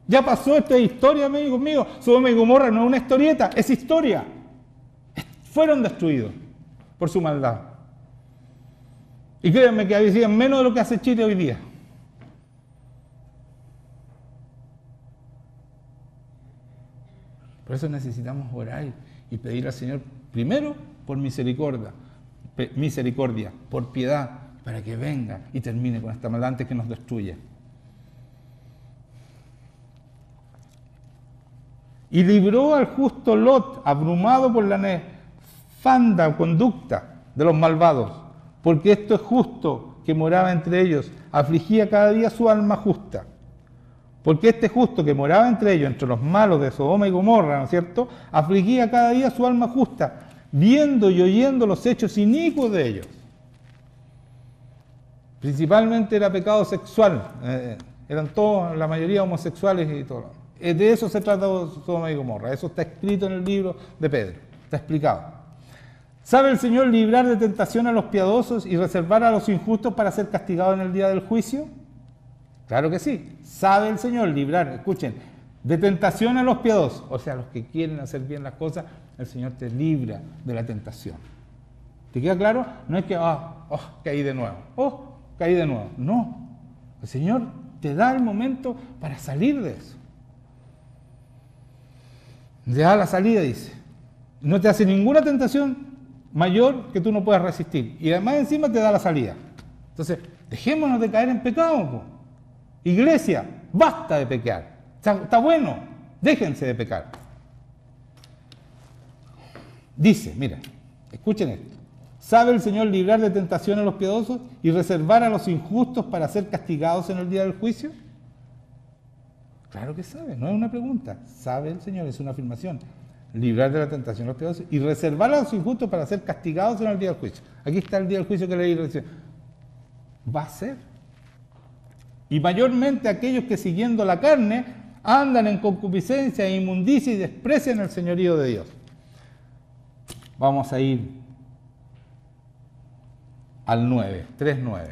Ya pasó, esta historia, amigos míos. Sodoma y Gomorra no es una historieta, es historia. Fueron destruidos por su maldad. Y créanme que hacían menos de lo que hace Chile hoy día. Por eso necesitamos orar y pedir al Señor, primero, por misericordia, por piedad, para que venga y termine con esta maldad antes que nos destruya. Y libró al justo Lot, abrumado por la nefanda conducta de los malvados, porque esto es justo que moraba entre ellos, afligía cada día su alma justa. Porque este justo que moraba entre ellos, entre los malos de Sodoma y Gomorra, ¿no es cierto?, afligía cada día su alma justa, viendo y oyendo los hechos inicuos de ellos. Principalmente era pecado sexual, eran todos, la mayoría homosexuales y todo. De eso se trata Sodoma y Gomorra, eso está escrito en el libro de Pedro, está explicado. ¿Sabe el Señor librar de tentación a los piadosos y reservar a los injustos para ser castigados en el día del juicio? Claro que sí, sabe el Señor librar, escuchen, de tentación a los piadosos, o sea, los que quieren hacer bien las cosas, el Señor te libra de la tentación. ¿Te queda claro? No es que, caí de nuevo, no, el Señor te da el momento para salir de eso. Te da la salida, dice, no te hace ninguna tentación mayor que tú no puedas resistir, y además encima te da la salida. Entonces, dejémonos de caer en pecado, po. Iglesia, basta de pecar. Está bueno, déjense de pecar. Dice, mira, escuchen esto. ¿Sabe el Señor librar de tentación a los piadosos y reservar a los injustos para ser castigados en el día del juicio? Claro que sabe, no es una pregunta. Sabe el Señor, es una afirmación. Librar de la tentación a los piadosos y reservar a los injustos para ser castigados en el día del juicio. Aquí está el día del juicio que leí recién. Va a ser. Y mayormente aquellos que siguiendo la carne andan en concupiscencia e inmundicia y desprecian el señorío de Dios. Vamos a ir al 9, 3:9.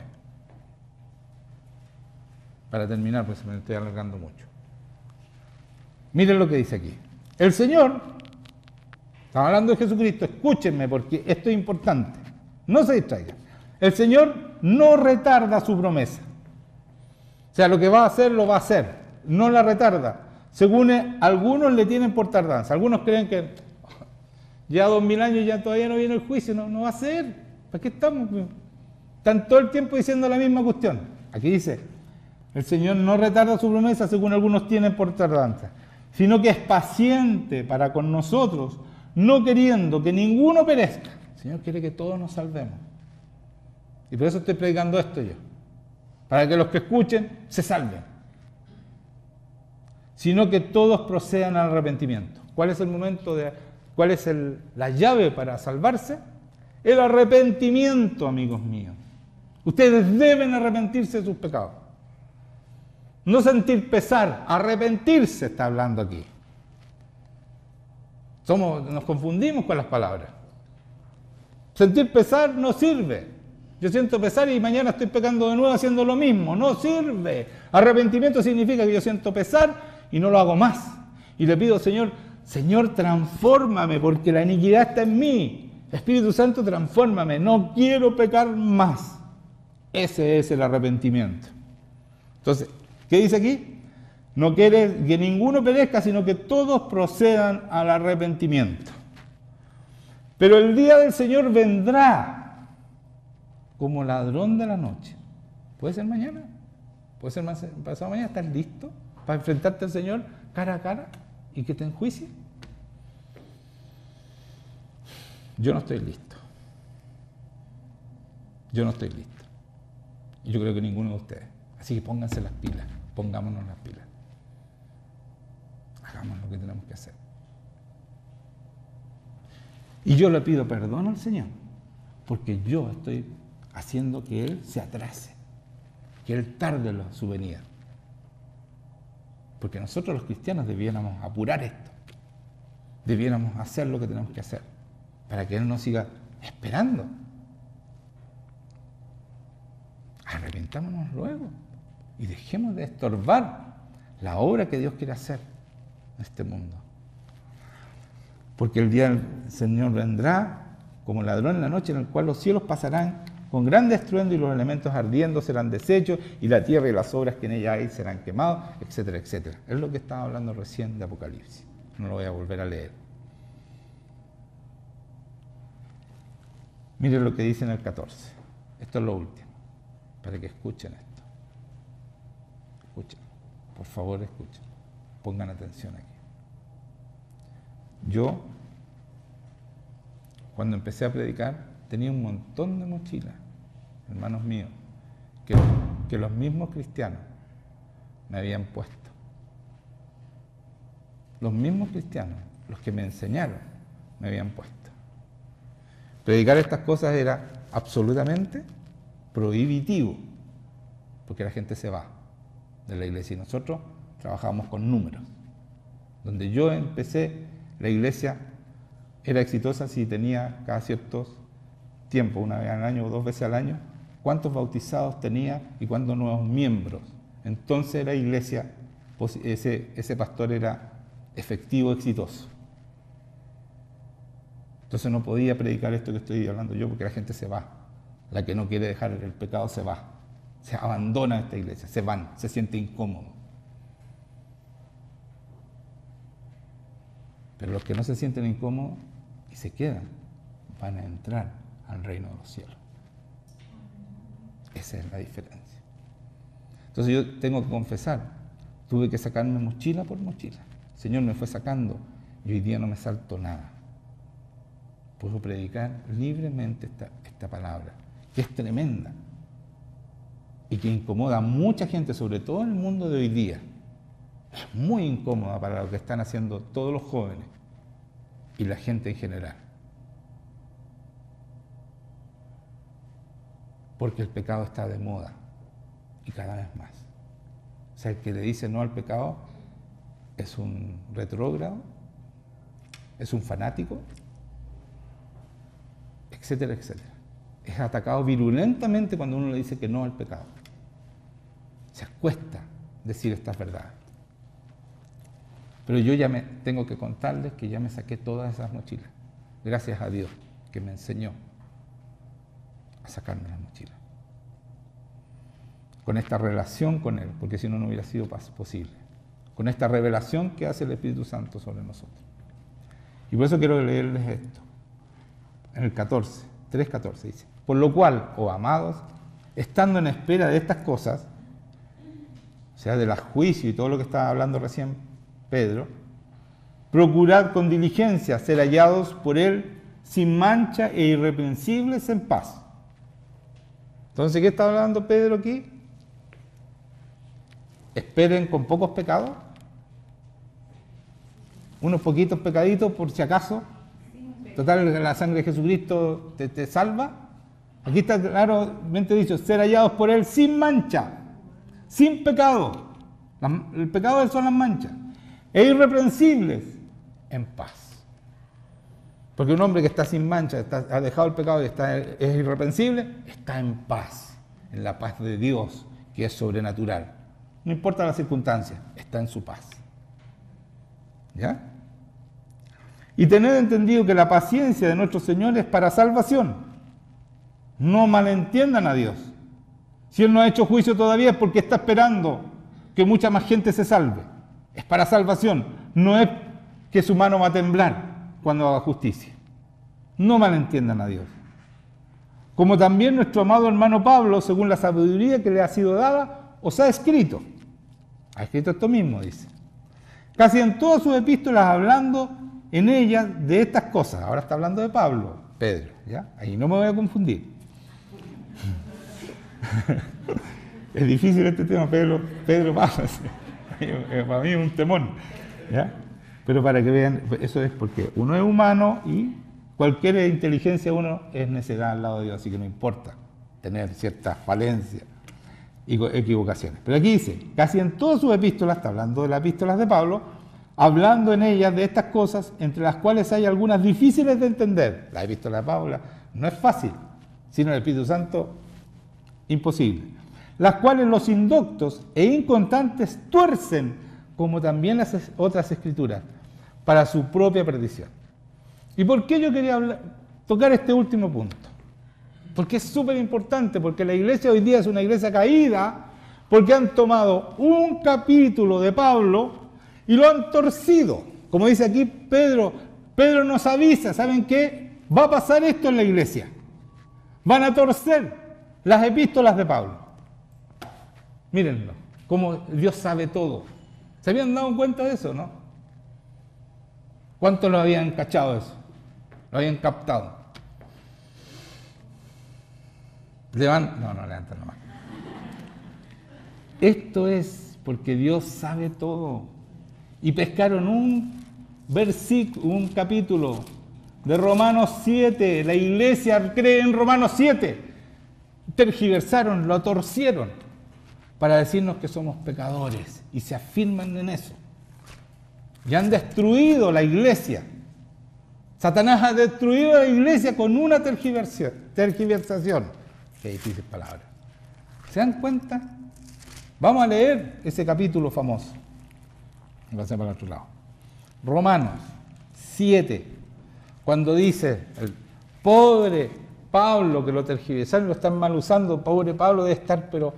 Para terminar, pues me estoy alargando mucho. Miren lo que dice aquí. El Señor, estamos hablando de Jesucristo, escúchenme porque esto es importante. No se distraigan. El Señor no retarda su promesa. O sea, lo que va a hacer, lo va a hacer. No la retarda. Según algunos le tienen por tardanza. Algunos creen que ya 2000 años ya todavía no viene el juicio. No va a ser. ¿Para qué estamos? Están todo el tiempo diciendo la misma cuestión. Aquí dice, el Señor no retarda su promesa según algunos tienen por tardanza, sino que es paciente para con nosotros, no queriendo que ninguno perezca. El Señor quiere que todos nos salvemos. Y por eso estoy predicando esto yo. Para que los que escuchen se salven. Sino que todos procedan al arrepentimiento. ¿Cuál es el momento cuál es la llave para salvarse? El arrepentimiento, amigos míos. Ustedes deben arrepentirse de sus pecados. No sentir pesar, arrepentirse está hablando aquí. Nos confundimos con las palabras. Sentir pesar no sirve. Yo siento pesar y mañana estoy pecando de nuevo haciendo lo mismo. No sirve. Arrepentimiento significa que yo siento pesar y no lo hago más. Y le pido, Señor, transfórmame porque la iniquidad está en mí. Espíritu Santo, transfórmame. No quiero pecar más. Ese es el arrepentimiento. Entonces, ¿qué dice aquí? No quiere que ninguno perezca, sino que todos procedan al arrepentimiento. Pero el día del Señor vendrá como ladrón de la noche. ¿Puede ser mañana? ¿Puede ser pasado mañana? ¿Estás listo? para enfrentarte al Señor cara a cara y que te enjuicie? Yo no estoy listo. Yo no estoy listo. Y yo creo que ninguno de ustedes. Así que pónganse las pilas, pongámonos las pilas. Hagamos lo que tenemos que hacer. Y yo le pido perdón al Señor, porque yo estoy haciendo que Él se atrase, que Él tarde su venida. Porque nosotros los cristianos debiéramos apurar esto, debiéramos hacer lo que tenemos que hacer, para que Él no siga esperando. Arrepentámonos luego y dejemos de estorbar la obra que Dios quiere hacer en este mundo. Porque el día del Señor vendrá como ladrón en la noche, en el cual los cielos pasarán con gran estruendo y los elementos ardiendo serán deshechos y la tierra y las obras que en ella hay serán quemados, etcétera, etcétera. Es lo que estaba hablando recién de Apocalipsis. No lo voy a volver a leer. Miren lo que dice en el 14. Esto es lo último, para que escuchen esto. Escuchen, por favor escuchen. Pongan atención aquí. Yo, cuando empecé a predicar, tenía un montón de mochilas, hermanos míos, que los mismos cristianos me habían puesto. Los mismos cristianos, los que me enseñaron, me habían puesto. Predicar estas cosas era absolutamente prohibitivo, porque la gente se va de la iglesia y nosotros trabajábamos con números. Donde yo empecé, la iglesia era exitosa si tenía cada ciertos tiempos, una vez al año o 2 veces al año, cuántos bautizados tenía y cuántos nuevos miembros. Entonces la iglesia, ese pastor era efectivo, exitoso. Entonces no podía predicar esto que estoy hablando yo porque la gente se va. La que no quiere dejar el pecado se va. Se abandona esta iglesia, se van, se siente incómodo. Pero los que no se sienten incómodos y se quedan, van a entrar al reino de los cielos. Esa es la diferencia. Entonces yo tengo que confesar, tuve que sacarme mochila por mochila. El Señor me fue sacando y hoy día no me salto nada. Puedo predicar libremente esta palabra, que es tremenda y que incomoda a mucha gente, sobre todo en el mundo de hoy día. Es muy incómoda para lo que están haciendo todos los jóvenes y la gente en general. Porque el pecado está de moda y cada vez más. O sea, el que le dice no al pecado es un retrógrado, es un fanático, etcétera, etcétera. Es atacado virulentamente cuando uno le dice que no al pecado. Se cuesta decir estas verdades. Pero yo ya tengo que contarles que ya me saqué todas esas mochilas. Gracias a Dios que me enseñó a sacarme las mochilas. Con esta relación con Él, porque si no, no hubiera sido posible. Con esta revelación que hace el Espíritu Santo sobre nosotros. Y por eso quiero leerles esto. En el 14, 3:14 dice: por lo cual, oh amados, estando en espera de estas cosas, o sea, del juicio y todo lo que estaba hablando recién Pedro, procurad con diligencia ser hallados por Él sin mancha e irreprensibles en paz. Entonces, ¿qué está hablando Pedro aquí? Esperen con pocos pecados, unos poquitos pecaditos por si acaso. Total, la sangre de Jesucristo te salva. Aquí está claramente dicho, ser hallados por Él sin mancha, sin pecado. El pecado son las manchas. E irreprensibles en paz. Porque un hombre que está sin mancha, ha dejado el pecado y es irreprensible, está en paz, en la paz de Dios, que es sobrenatural. No importa las circunstancias, está en su paz. ¿Ya? Y tened entendido que la paciencia de nuestro Señor es para salvación. No malentiendan a Dios. Si Él no ha hecho juicio todavía es porque está esperando que mucha más gente se salve. Es para salvación. No es que su mano va a temblar cuando haga justicia. No malentiendan a Dios. Como también nuestro amado hermano Pablo, según la sabiduría que le ha sido dada, os ha escrito. Ha escrito esto mismo, dice. Casi en todas sus epístolas hablando en ellas de estas cosas. Ahora está hablando de Pablo, Pedro, ¿ya? Ahí no me voy a confundir. Es difícil este tema, Pedro Pablo. Para mí es un temón, ¿ya? Pero para que vean, eso es porque uno es humano y cualquier inteligencia uno es necedad al lado de Dios, así que no importa tener ciertas falencias y equivocaciones. Pero aquí dice, casi en todas sus epístolas, está hablando de las epístolas de Pablo, hablando en ellas de estas cosas, entre las cuales hay algunas difíciles de entender. La epístola de Pablo no es fácil, sino el Espíritu Santo, imposible. Las cuales los indoctos e inconstantes tuercen, como también las otras escrituras, para su propia perdición. ¿Y por qué yo quería tocar este último punto? Porque es súper importante, porque la iglesia hoy día es una iglesia caída, porque han tomado un capítulo de Pablo y lo han torcido. Como dice aquí Pedro nos avisa, ¿saben qué? Va a pasar esto en la iglesia. Van a torcer las epístolas de Pablo. Mírenlo, como Dios sabe todo. ¿Se habían dado cuenta de eso, no? ¿Cuántos lo habían cachado eso? Lo habían captado. No, levantan nomás. Esto es porque Dios sabe todo. Y pescaron un capítulo de Romanos 7. La iglesia cree en Romanos 7. Tergiversaron, lo torcieron para decirnos que somos pecadores y se afirman en eso. Y han destruido la iglesia. Satanás ha destruido la iglesia con una tergiversación. Qué difícil palabra. ¿Se dan cuenta? Vamos a leer ese capítulo famoso. Voy a pasar para el otro lado. Romanos 7, cuando dice el pobre Pablo, que lo tergiversaron, lo están mal usando, pobre Pablo debe estar, pero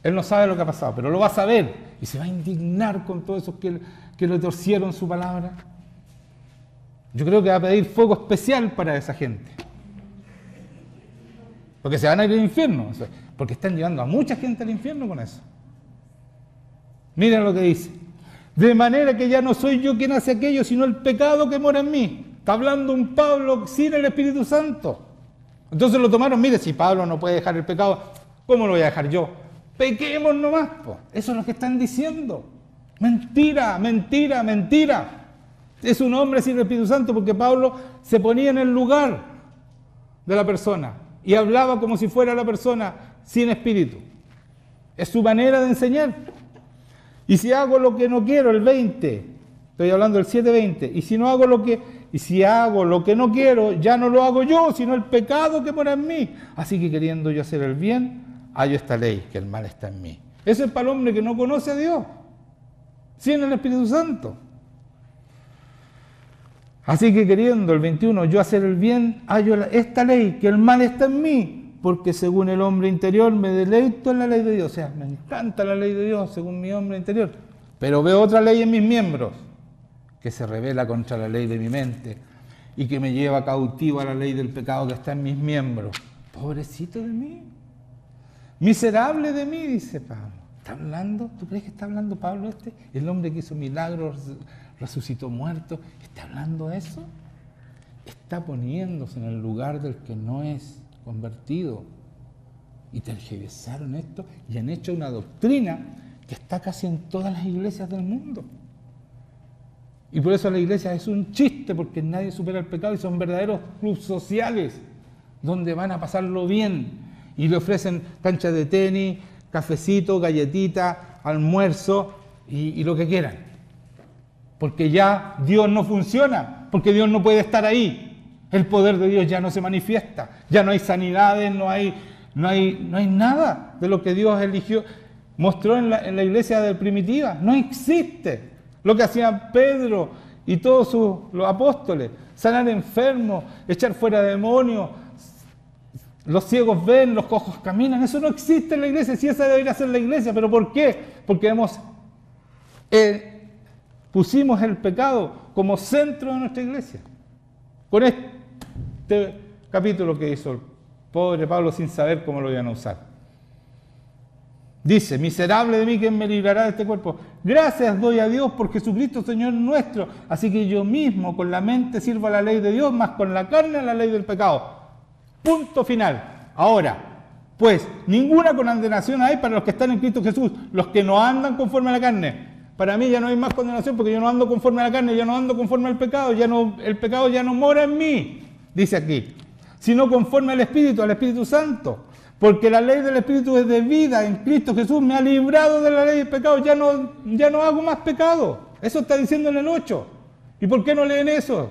él no sabe lo que ha pasado, pero lo va a saber y se va a indignar con todos esos que lo torcieron su palabra. Yo creo que va a pedir fuego especial para esa gente. Porque se van a ir al infierno, porque están llevando a mucha gente al infierno con eso. Miren lo que dice. De manera que ya no soy yo quien hace aquello, sino el pecado que mora en mí. Está hablando un Pablo sin el Espíritu Santo. Entonces lo tomaron, mire, si Pablo no puede dejar el pecado, ¿cómo lo voy a dejar yo? Pequemos nomás, po. Eso es lo que están diciendo. Mentira, mentira, mentira. Es un hombre sin el Espíritu Santo porque Pablo se ponía en el lugar de la persona y hablaba como si fuera la persona sin espíritu. Es su manera de enseñar. Y si hago lo que no quiero, el 20, estoy hablando del 7:20, y si hago lo que no quiero, ya no lo hago yo, sino el pecado que mora en mí. Así que queriendo yo hacer el bien, hallo esta ley, que el mal está en mí. Eso es para el hombre que no conoce a Dios, sin el Espíritu Santo. Así que queriendo, el 21, yo hacer el bien, hallo esta ley, que el mal está en mí, porque según el hombre interior me deleito en la ley de Dios. O sea, me encanta la ley de Dios según mi hombre interior. Pero veo otra ley en mis miembros, que se revela contra la ley de mi mente y que me lleva cautivo a la ley del pecado que está en mis miembros. Pobrecito de mí, miserable de mí, dice Pablo. ¿Está hablando? ¿Tú crees que está hablando Pablo este? El hombre que hizo milagros, resucitó muertos. ¿Está hablando eso? Está poniéndose en el lugar del que no es convertido. Y tergiversaron esto y han hecho una doctrina que está casi en todas las iglesias del mundo. Y por eso la iglesia es un chiste, porque nadie supera el pecado y son verdaderos clubes sociales donde van a pasarlo bien y le ofrecen canchas de tenis, cafecito, galletita, almuerzo y lo que quieran. Porque ya Dios no funciona, porque Dios no puede estar ahí. El poder de Dios ya no se manifiesta, ya no hay sanidades, no hay nada de lo que Dios eligió, mostró en la iglesia de primitiva. No existe lo que hacían Pedro y todos los apóstoles: sanar enfermos, echar fuera demonios, los ciegos ven, los cojos caminan. Eso no existe en la iglesia. Sí, esa debería ser la iglesia. ¿Pero por qué? Porque pusimos el pecado como centro de nuestra iglesia. Con este capítulo que hizo el pobre Pablo sin saber cómo lo iban a usar. Dice, miserable de mí, ¿quién me librará de este cuerpo? Gracias doy a Dios por Jesucristo, Señor nuestro. Así que yo mismo con la mente sirvo a la ley de Dios, más con la carne a la ley del pecado. Punto final. Ahora, pues, ninguna condenación hay para los que están en Cristo Jesús, los que no andan conforme a la carne. Para mí ya no hay más condenación porque yo no ando conforme a la carne, yo no ando conforme al pecado, el pecado ya no mora en mí, dice aquí, sino conforme al Espíritu Santo. Porque la ley del Espíritu es de vida en Cristo Jesús, me ha librado de la ley del pecado, ya no hago más pecado. Eso está diciendo en el 8. ¿Y por qué no leen eso?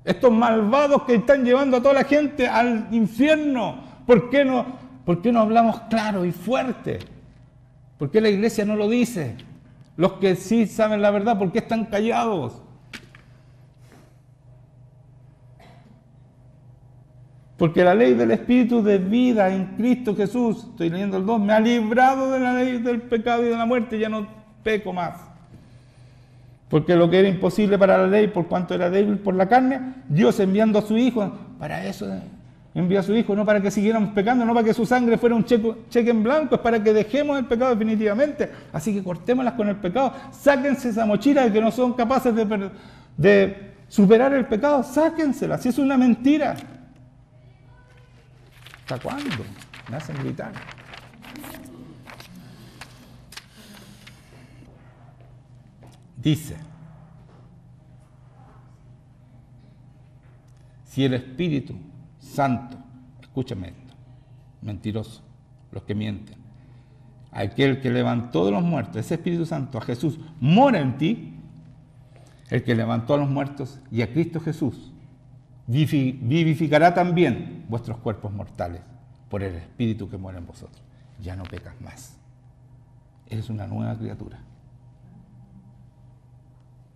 Estos malvados que están llevando a toda la gente al infierno, ¿por qué no hablamos claro y fuerte? ¿Por qué la iglesia no lo dice? Los que sí saben la verdad, ¿por qué están callados? Porque la ley del Espíritu de vida en Cristo Jesús, estoy leyendo el 2, me ha librado de la ley del pecado y de la muerte, ya no peco más. Porque lo que era imposible para la ley, por cuanto era débil por la carne, Dios enviando a su Hijo, para eso envió a su Hijo, no para que siguiéramos pecando, no para que su sangre fuera un cheque en blanco, es para que dejemos el pecado definitivamente. Así que cortémoslas con el pecado, sáquense esa mochila de que no son capaces de superar el pecado, sáquensela, si es una mentira. ¿Hasta cuándo? Me hacen gritar. Dice, si el Espíritu Santo, escúchame esto, mentiroso, los que mienten, aquel que levantó de los muertos, ese Espíritu Santo, a Jesús, mora en ti, el que levantó a los muertos y a Cristo Jesús, vivificará también vuestros cuerpos mortales por el Espíritu que mora en vosotros. Ya no pecas más. Eres una nueva criatura.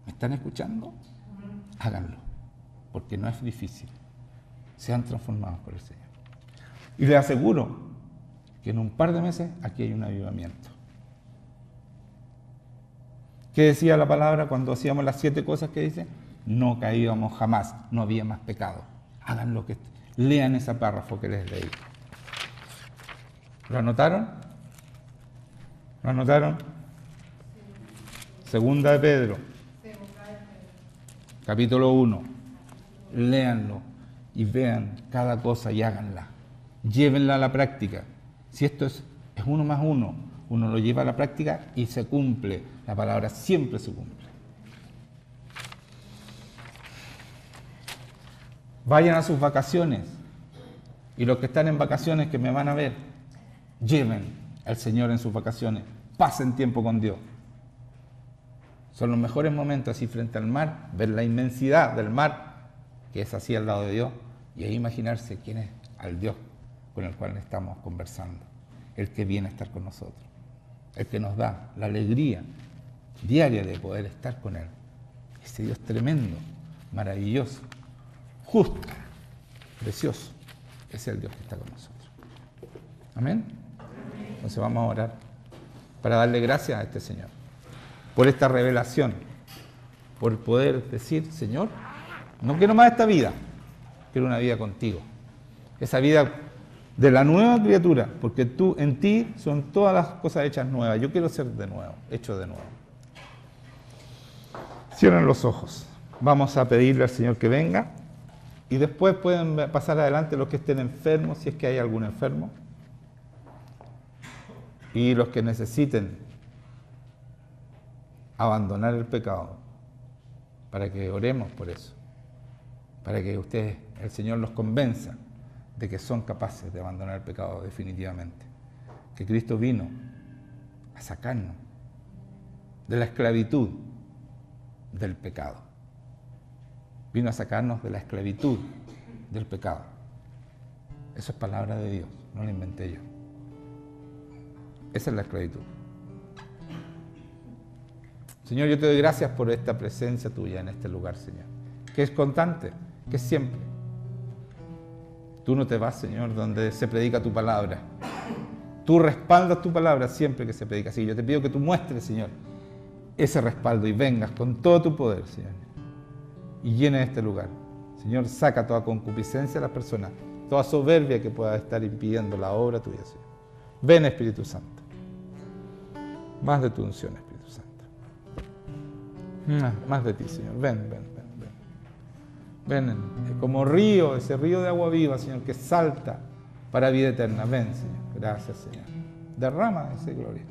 ¿Me están escuchando? Háganlo, porque no es difícil. Sean transformados por el Señor. Y les aseguro que en un par de meses aquí hay un avivamiento. ¿Qué decía la palabra cuando hacíamos las 7 cosas que dice? No caíamos jamás, no había más pecado. Hagan lo que... Lean ese párrafo que les leí. ¿Lo anotaron? ¿Lo anotaron? Segunda de Pedro, capítulo 1. Léanlo y vean cada cosa y háganla. Llévenla a la práctica. Si esto es 1 más 1, uno lo lleva a la práctica y se cumple. La palabra siempre se cumple. Vayan a sus vacaciones. Y los que están en vacaciones que me van a ver, lleven al Señor en sus vacaciones. Pasen tiempo con Dios. Son los mejores momentos así frente al mar, ver la inmensidad del mar, que es así al lado de Dios, y ahí imaginarse quién es al Dios con el cual estamos conversando, el que viene a estar con nosotros, el que nos da la alegría diaria de poder estar con Él. Ese Dios tremendo, maravilloso, justo, precioso, es el Dios que está con nosotros. Amén. Entonces vamos a orar para darle gracias a este Señor por esta revelación, por poder decir, Señor, no quiero más esta vida, quiero una vida contigo. Esa vida de la nueva criatura, porque tú, en ti son todas las cosas hechas nuevas. Yo quiero ser de nuevo, hecho de nuevo. Cierren los ojos. Vamos a pedirle al Señor que venga y después pueden pasar adelante los que estén enfermos, si es que hay algún enfermo, y los que necesiten abandonar el pecado, para que oremos por eso, para que ustedes, el Señor los convenza de que son capaces de abandonar el pecado definitivamente, que Cristo vino a sacarnos de la esclavitud del pecado, vino a sacarnos de la esclavitud del pecado. Eso es palabra de Dios, no lo inventé yo. Esa es la esclavitud. Señor, yo te doy gracias por esta presencia tuya en este lugar, Señor, que es constante, que es siempre. Tú no te vas, Señor, donde se predica tu palabra. Tú respaldas tu palabra siempre que se predica. Así que yo te pido que tú muestres, Señor, ese respaldo y vengas con todo tu poder, Señor, y llenes este lugar. Señor, saca toda concupiscencia de las personas, toda soberbia que pueda estar impidiendo la obra tuya, Señor. Ven, Espíritu Santo. Más de tu unción, Espíritu Santo. Más de ti, Señor. Ven, ven, ven, ven. Ven como río, ese río de agua viva, Señor, que salta para vida eterna. Ven, Señor. Gracias, Señor. Derrama esa gloria.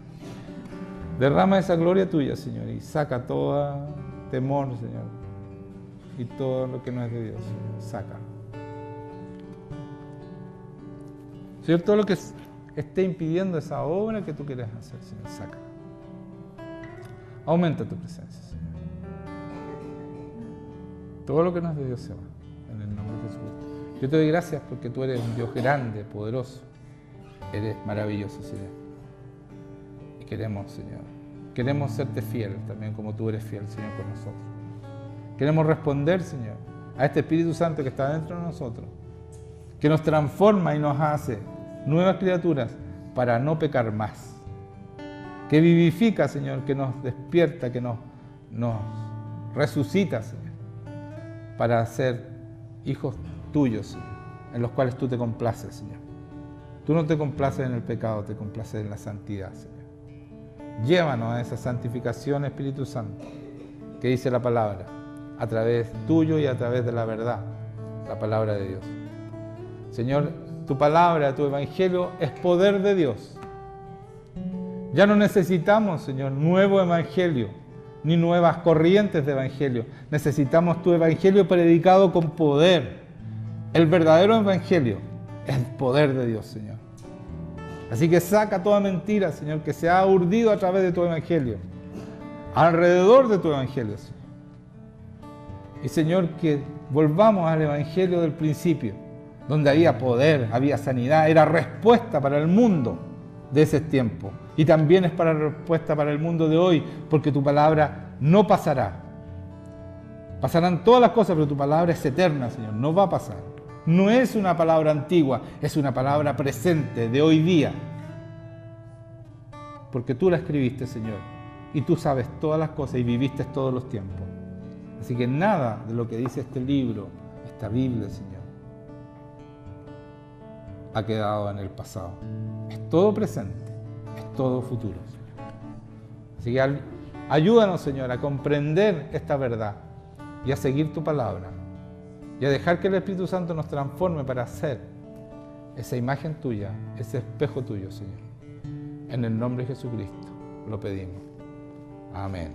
Derrama esa gloria tuya, Señor, y saca todo temor, Señor, y todo lo que no es de Dios, Señor. Saca. Señor, todo lo que esté impidiendo esa obra que tú quieres hacer, Señor, saca. Aumenta tu presencia, Señor. Todo lo que no es de Dios se va, en el nombre de Jesucristo. Yo te doy gracias porque tú eres un Dios grande, poderoso. Eres maravilloso, Señor. Y queremos, Señor, queremos serte fiel también como tú eres fiel, Señor, con nosotros. Queremos responder, Señor, a este Espíritu Santo que está dentro de nosotros, que nos transforma y nos hace nuevas criaturas para no pecar más. Que vivifica, Señor, que nos despierta, que nos resucita, Señor, para ser hijos tuyos, Señor, en los cuales tú te complaces, Señor. Tú no te complaces en el pecado, te complaces en la santidad, Señor. Llévanos a esa santificación, Espíritu Santo, que dice la palabra, a través tuyo y a través de la verdad, la palabra de Dios. Señor, tu palabra, tu evangelio es poder de Dios. Ya no necesitamos, Señor, nuevo evangelio, ni nuevas corrientes de evangelio. Necesitamos tu evangelio predicado con poder. El verdadero evangelio es el poder de Dios, Señor. Así que saca toda mentira, Señor, que se ha urdido a través de tu evangelio, alrededor de tu evangelio, Señor. Y, Señor, que volvamos al evangelio del principio, donde había poder, había sanidad, era respuesta para el mundo de ese tiempo. Y también es para respuesta para el mundo de hoy, porque tu palabra no pasará. Pasarán todas las cosas, pero tu palabra es eterna, Señor, no va a pasar. No es una palabra antigua, es una palabra presente, de hoy día. Porque tú la escribiste, Señor, y tú sabes todas las cosas y viviste todos los tiempos. Así que nada de lo que dice este libro, esta Biblia, Señor, ha quedado en el pasado. Es todo presente, es todo futuro, Señor. Así que ayúdanos, Señor, a comprender esta verdad y a seguir tu palabra y a dejar que el Espíritu Santo nos transforme para hacer esa imagen tuya, ese espejo tuyo, Señor. En el nombre de Jesucristo lo pedimos. Amén.